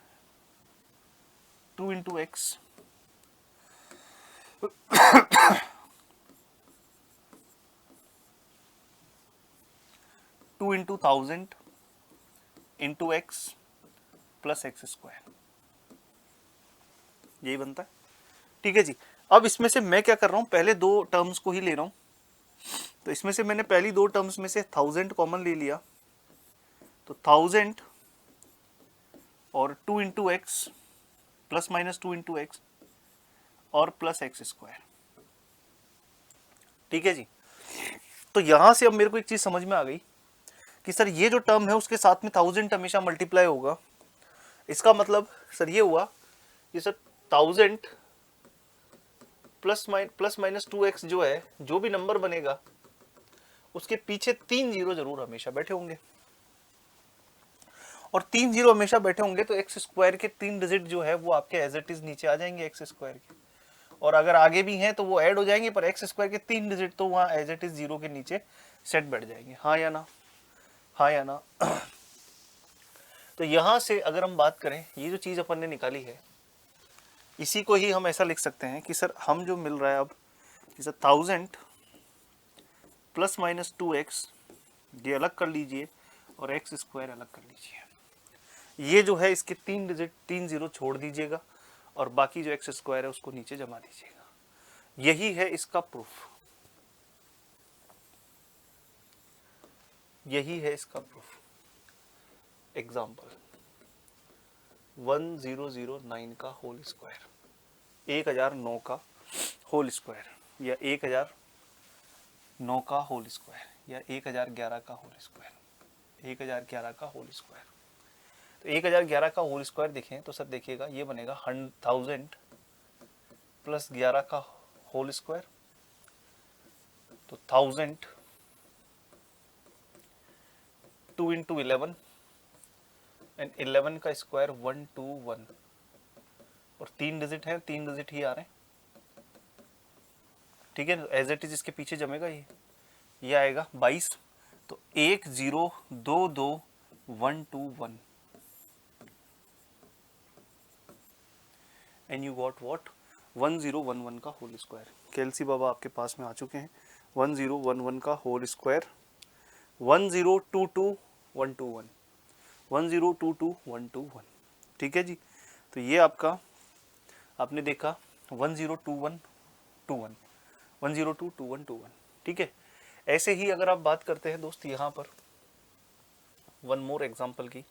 2 × x 2 into 1000 into x plus x square, यही बनता है। ठीक है जी। अब इसमें से मैं क्या कर रहा हूं, पहले दो टर्म्स को ही ले रहा हूं। तो इसमें से मैंने पहली दो टर्म्स में से 1000 कॉमन ले लिया, तो 1000 और 2 into x plus minus 2 into x और प्लस एक्स स्क्वायर। ठीक है जी। तो यहां से अब मेरे को एक चीज समझ में आ गई कि सर ये जो टर्म है उसके साथ में 1000 हमेशा मल्टीप्लाई होगा। इसका मतलब सर ये हुआ कि सर 1000 प्लस माइनस 2x जो है, जो भी नंबर बनेगा उसके पीछे 3 जीरो जरूर हमेशा बैठे होंगे, और 3 जीरो हमेशा बैठे होंगे तो एक्स स्क्वायर के 3 डिजिट जो है वो आपके एज इट इज नीचे आ जाएंगे एक्स स्क्वायर के, और अगर आगे भी हैं तो वो ऐड हो जाएंगे, पर एक्स स्क्वायर के 3 डिजिट तो वहां एज इट इज जीरो के नीचे सेट बैठ जाएंगे। हाँ या ना, हाँ या ना। तो यहां से अगर हम बात करें, ये जो चीज अपन ने निकाली है इसी को ही हम ऐसा लिख सकते हैं कि सर हम जो मिल रहा है अब कि सर 1000 प्लस माइनस 2x ये अलग कर लीजिए और एक्स स्क्वायर अलग कर लीजिए। ये जो है इसके 3 डिजिट 3 जीरो छोड़ दीजिएगा और बाकी जो एक्स स्क्वायर है उसको नीचे जमा दीजिएगा। यही है इसका प्रूफ, यही है इसका प्रूफ। एग्जाम्पल 1009 का होल स्क्वायर, 1009 का होल स्क्वायर या 1009 का होल स्क्वायर या 1011 का होल स्क्वायर, 1011 का होल स्क्वायर। तो 1011 का होल स्क्वायर देखें तो सर देखिएगा ये बनेगा 1000 प्लस 11 का होल स्क्वायर, तो 1000 2 इंटू 11 एंड 11 का स्क्वायर 121, और 3 डिजिट है, 3 डिजिट ही आ रहे हैं। ठीक है, एज इट इज इसके पीछे जमेगा ये आएगा 22, तो 1022 एंड यू गॉट व्हाट 1011 का होल स्क्वायर। केएलसी बाबा आपके पास में आ चुके हैं। 1011 का होल स्क्वायर 1022121 1022121। ठीक है जी। तो ये आपका आपने देखा 102121 1022121। ठीक है, ऐसे ही अगर आप बात करते हैं दोस्त यहां पर वन मोर एग्जांपल की,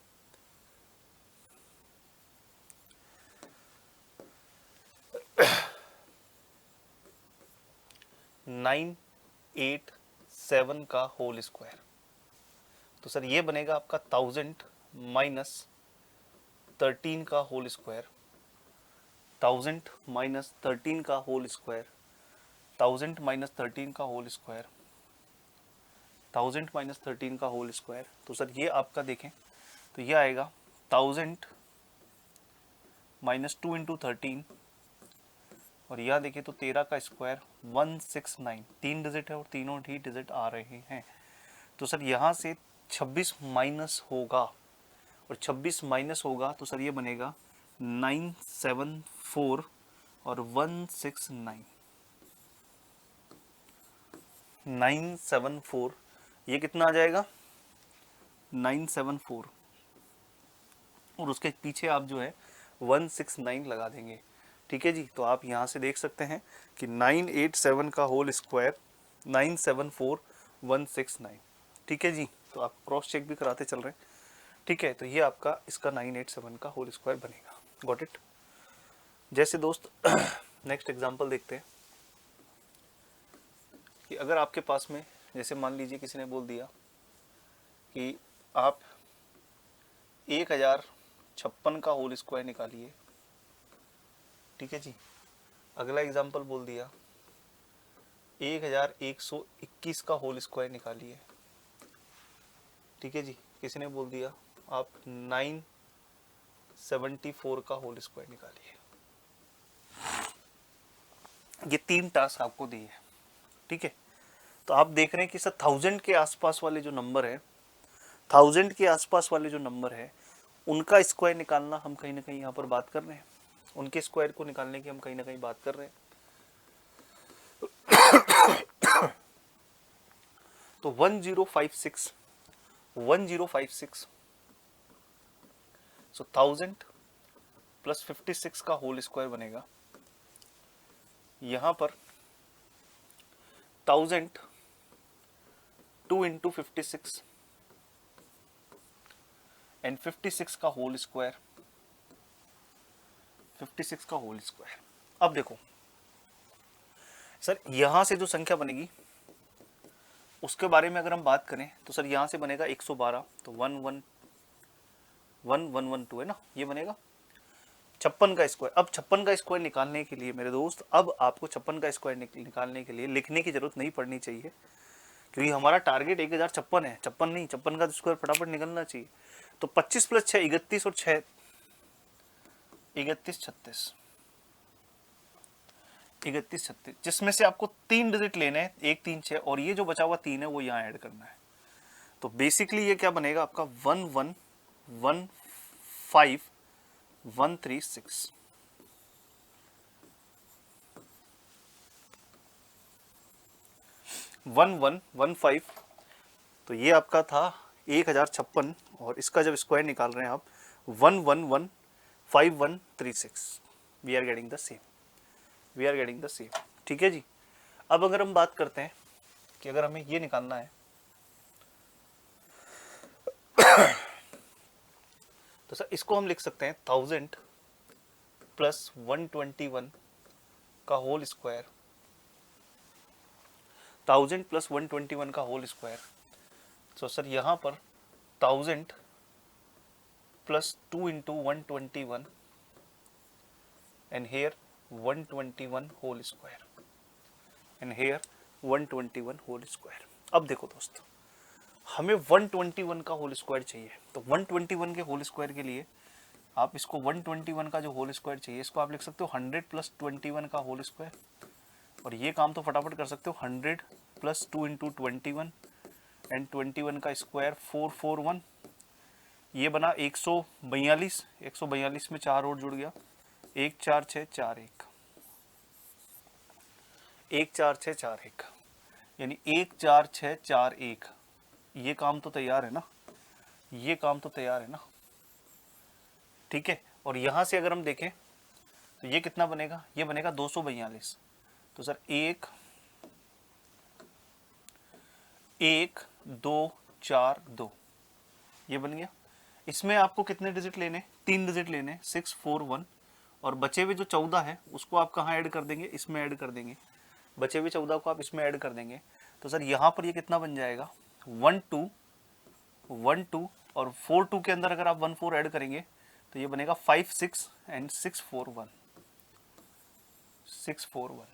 नाइन 8 7 का होल स्क्वायर, तो सर ये बनेगा आपका 1000 माइनस 13 का होल स्क्वायर, 1000 माइनस 13 का होल स्क्वायर, 1000 माइनस 13 का होल स्क्वायर, 1000 माइनस 13 का होल स्क्वायर। तो सर ये आपका देखें तो ये आएगा 1000 माइनस 2 इंटू 13, और यह देखिए तो 13 का स्क्वायर 169, 3 डिजिट है और तीनों ही डिजिट आ रहे हैं। तो सर यहाँ से 26 माइनस होगा, और 26 माइनस होगा तो सर ये बनेगा 974 और 169, 974, ये कितना आ जाएगा 974, और उसके पीछे आप जो है 169 लगा देंगे। ठीक है जी। तो आप यहाँ से देख सकते हैं कि 987 का होल स्क्वायर 974169। ठीक है जी। तो आप क्रॉस चेक भी कराते चल रहे हैं। ठीक है, तो ये आपका इसका 987 का होल स्क्वायर बनेगा। Got it. जैसे दोस्त नेक्स्ट एग्जांपल देखते हैं कि अगर आपके पास में जैसे मान लीजिए किसी ने बोल दिया कि आप 1056 का होल स्क्वायर निकालिए। ठीक है जी। अगला एग्जांपल बोल दिया 1121 का होल स्क्वायर निकालिए। ठीक है जी। किसी ने बोल दिया आप 974 का होल स्क्वायर निकालिए। ये 3 टास्क आपको दिए हैं। ठीक है, तो आप देख रहे हैं कि सर 1000 के आसपास वाले जो नंबर है, 1000 के आसपास वाले जो नंबर है उनका स्क्वायर निकालना हम कहीं ना कहीं यहाँ पर बात कर रहे हैं, उनके स्क्वायर को निकालने की हम कहीं ना कहीं बात कर रहे हैं। तो 1056 1056, सो 1000 प्लस 56 का होल स्क्वायर बनेगा, यहां पर 1000 2 इंटू 56 एंड 56 का होल स्क्वायर, 56 का होल स्क्वायर। अब देखो सर, यहां से जो संख्या बनेगी उसके बारे में अगर हम बात करें तो सर यहां से बनेगा 112, तो 11112 है ना, ये बनेगा 56 का स्क्वायर। अब 56 का स्क्वायर निकालने के लिए मेरे दोस्त, अब आपको 56 का स्क्वायर निकालने के लिए लिखने की जरूरत नहीं पड़नी चाहिए, क्योंकि हमारा टारगेट 1056 है, 56 नहीं, 56 का स्क्वायर फटाफट निकलना चाहिए। तो 25 प्लस 6 31 और 6 31 36, 31 36, जिसमें से आपको 3 डिजिट लेने हैं, 1 3 6, और ये जो बचा हुआ 3 है वो यहाँ ऐड करना है। तो बेसिकली ये क्या बनेगा आपका 1115136, 1115, तो ये आपका था 1056, और इसका जब स्क्वायर निकाल रहे हैं आप 1115136, we are getting the same, we are getting the same. ठीक है जी। अब अगर हम बात करते हैं कि अगर हमें ये निकालना है तो सर इसको हम लिख सकते हैं 1000 प्लस 121 का होल स्क्वायर, 1000 प्लस 121 का होल स्क्वायर। तो सर यहाँ पर 1000 plus 2 into 121 and here 121 whole square, and here 121 whole square. अब देखो दोस्त, हमें 121 का होल स्क्वायर चाहिए, तो 121 के होल स्क्वायर के लिए आप इसको 121 का जो होल स्क्वायर चाहिए इसको आप लिख सकते हो 100 प्लस 21 का होल स्क्वायर, और ये काम तो फटाफट कर सकते हो, 100 प्लस 2 इंटू 21 एंड 21 का स्क्वायर 441, ये बना 142, 142 में 4 और जुड़ गया, 1 4 6 4 1, 1 4 6 4 1, यानी 1 4 6 4 1। ये काम तो तैयार है ना, ये काम तो तैयार है ना, ठीक है। और यहां से अगर हम देखें तो ये कितना बनेगा, ये बनेगा 242, तो सर 1 1 2 4 2, ये बन गया। इसमें आपको कितने डिजिट लेने, 3 डिजिट लेने, 6 4 1, और बचे हुए जो 14 है उसको आप कहाँ ऐड कर देंगे, इसमें ऐड कर देंगे, बचे हुए 14 को आप इसमें ऐड कर देंगे। तो सर यहाँ पर ये कितना बन जाएगा 1 2 1 2, और 4 2 के अंदर अगर आप 1 4 ऐड करेंगे तो ये बनेगा 5 6 एंड 6 4 1, 6 4 1,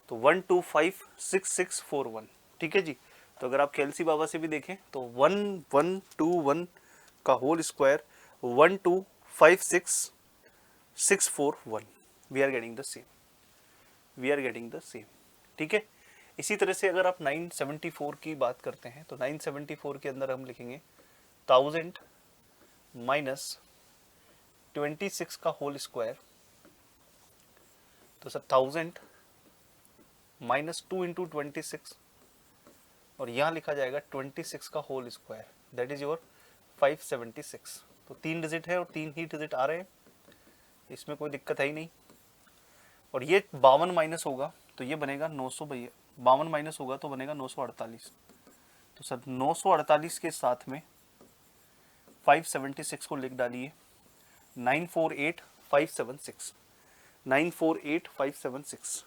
तो 1 2 5 6 6 4 1। ठीक है जी। तो अगर आप कैलसी बाबा से भी देखें तो 1 1 2 1 का whole square 1 2 5 6 6 4 1, we are getting the same, we are getting the same. ठीक है। इसी तरह से अगर आप 974 की बात करते हैं तो 974 के अंदर हम लिखेंगे 1000 माइनस 26 का होल स्क्वायर, तो सर 1000 माइनस 2 इंटू 26, और यहाँ लिखा जाएगा 26 का whole square, that is your 576। तो 3 डिजिट है और 3 ही डिजिट आ रहे हैं, इसमें कोई दिक्कत है ही नहीं। और ये 52 माइनस होगा तो ये बनेगा 900, भैया 52 माइनस होगा तो बनेगा 948। तो सर 948 के साथ में 576 को लिख डालिए, 948576, 948576।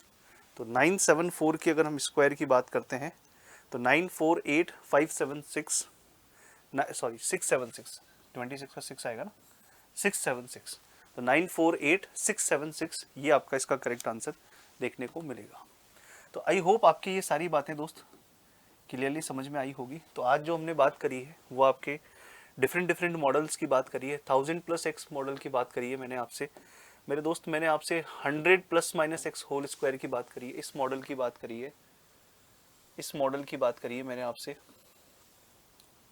तो 974 की अगर हम स्क्वायर की बात करते हैं तो 948576, सॉरी 676, 26 का 6 आएगा ना, 676, तो 948676, ये आपका इसका करेक्ट आंसर देखने को मिलेगा। तो आई होप आपकी ये सारी बातें दोस्त क्लियरली समझ में आई होगी। तो आज जो हमने बात करी है वो आपके डिफरेंट मॉडल्स की बात करी है, 1000 प्लस एक्स मॉडल की बात करी है मैंने आपसे मेरे दोस्त, मैंने आपसे 100 plus minus X whole square की बात करी है, इस मॉडल की बात करी है, इस मॉडल की बात करी है मैंने आपसे।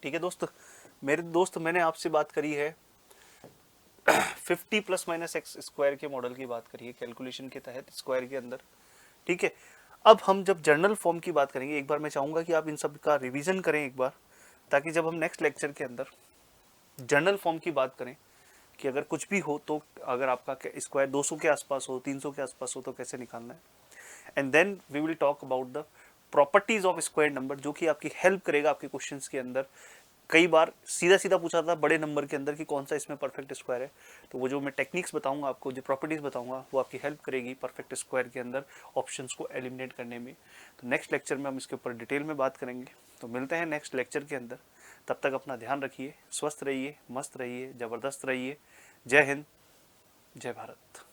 ठीक है दोस्त, मेरे दोस्त मैंने आपसे बात करी है 50 प्लस माइनस एक्स स्क्वायर के मॉडल की बात करी है कैलकुलेशन के तहत स्क्वायर के अंदर। ठीक है। अब हम जब जर्नल फॉर्म की बात करेंगे, एक बार मैं चाहूंगा कि आप इन सब का रिवीजन करें एक बार, ताकि जब हम नेक्स्ट लेक्चर के अंदर जनरल फॉर्म की बात करें कि अगर कुछ भी हो तो अगर आपका स्क्वायर 200 के आसपास हो, 300 के आसपास हो, तो कैसे निकालना है। And then we will talk about the properties of square number, जो कि आपकी हेल्प करेगा आपके क्वेश्चंस के अंदर। कई बार सीधा सीधा पूछा था बड़े नंबर के अंदर कि कौन सा इसमें परफेक्ट स्क्वायर है, तो वो जो मैं टेक्निक्स बताऊंगा आपको, जो प्रॉपर्टीज बताऊंगा, वो आपकी हेल्प करेगी परफेक्ट स्क्वायर के अंदर ऑप्शंस को एलिमिनेट करने में। तो नेक्स्ट लेक्चर में हम इसके ऊपर डिटेल में बात करेंगे। तो मिलते हैं नेक्स्ट लेक्चर के अंदर। तब तक अपना ध्यान रखिए, स्वस्थ रहिए, मस्त रहिए, ज़बरदस्त रहिए। जय हिंद, जय भारत।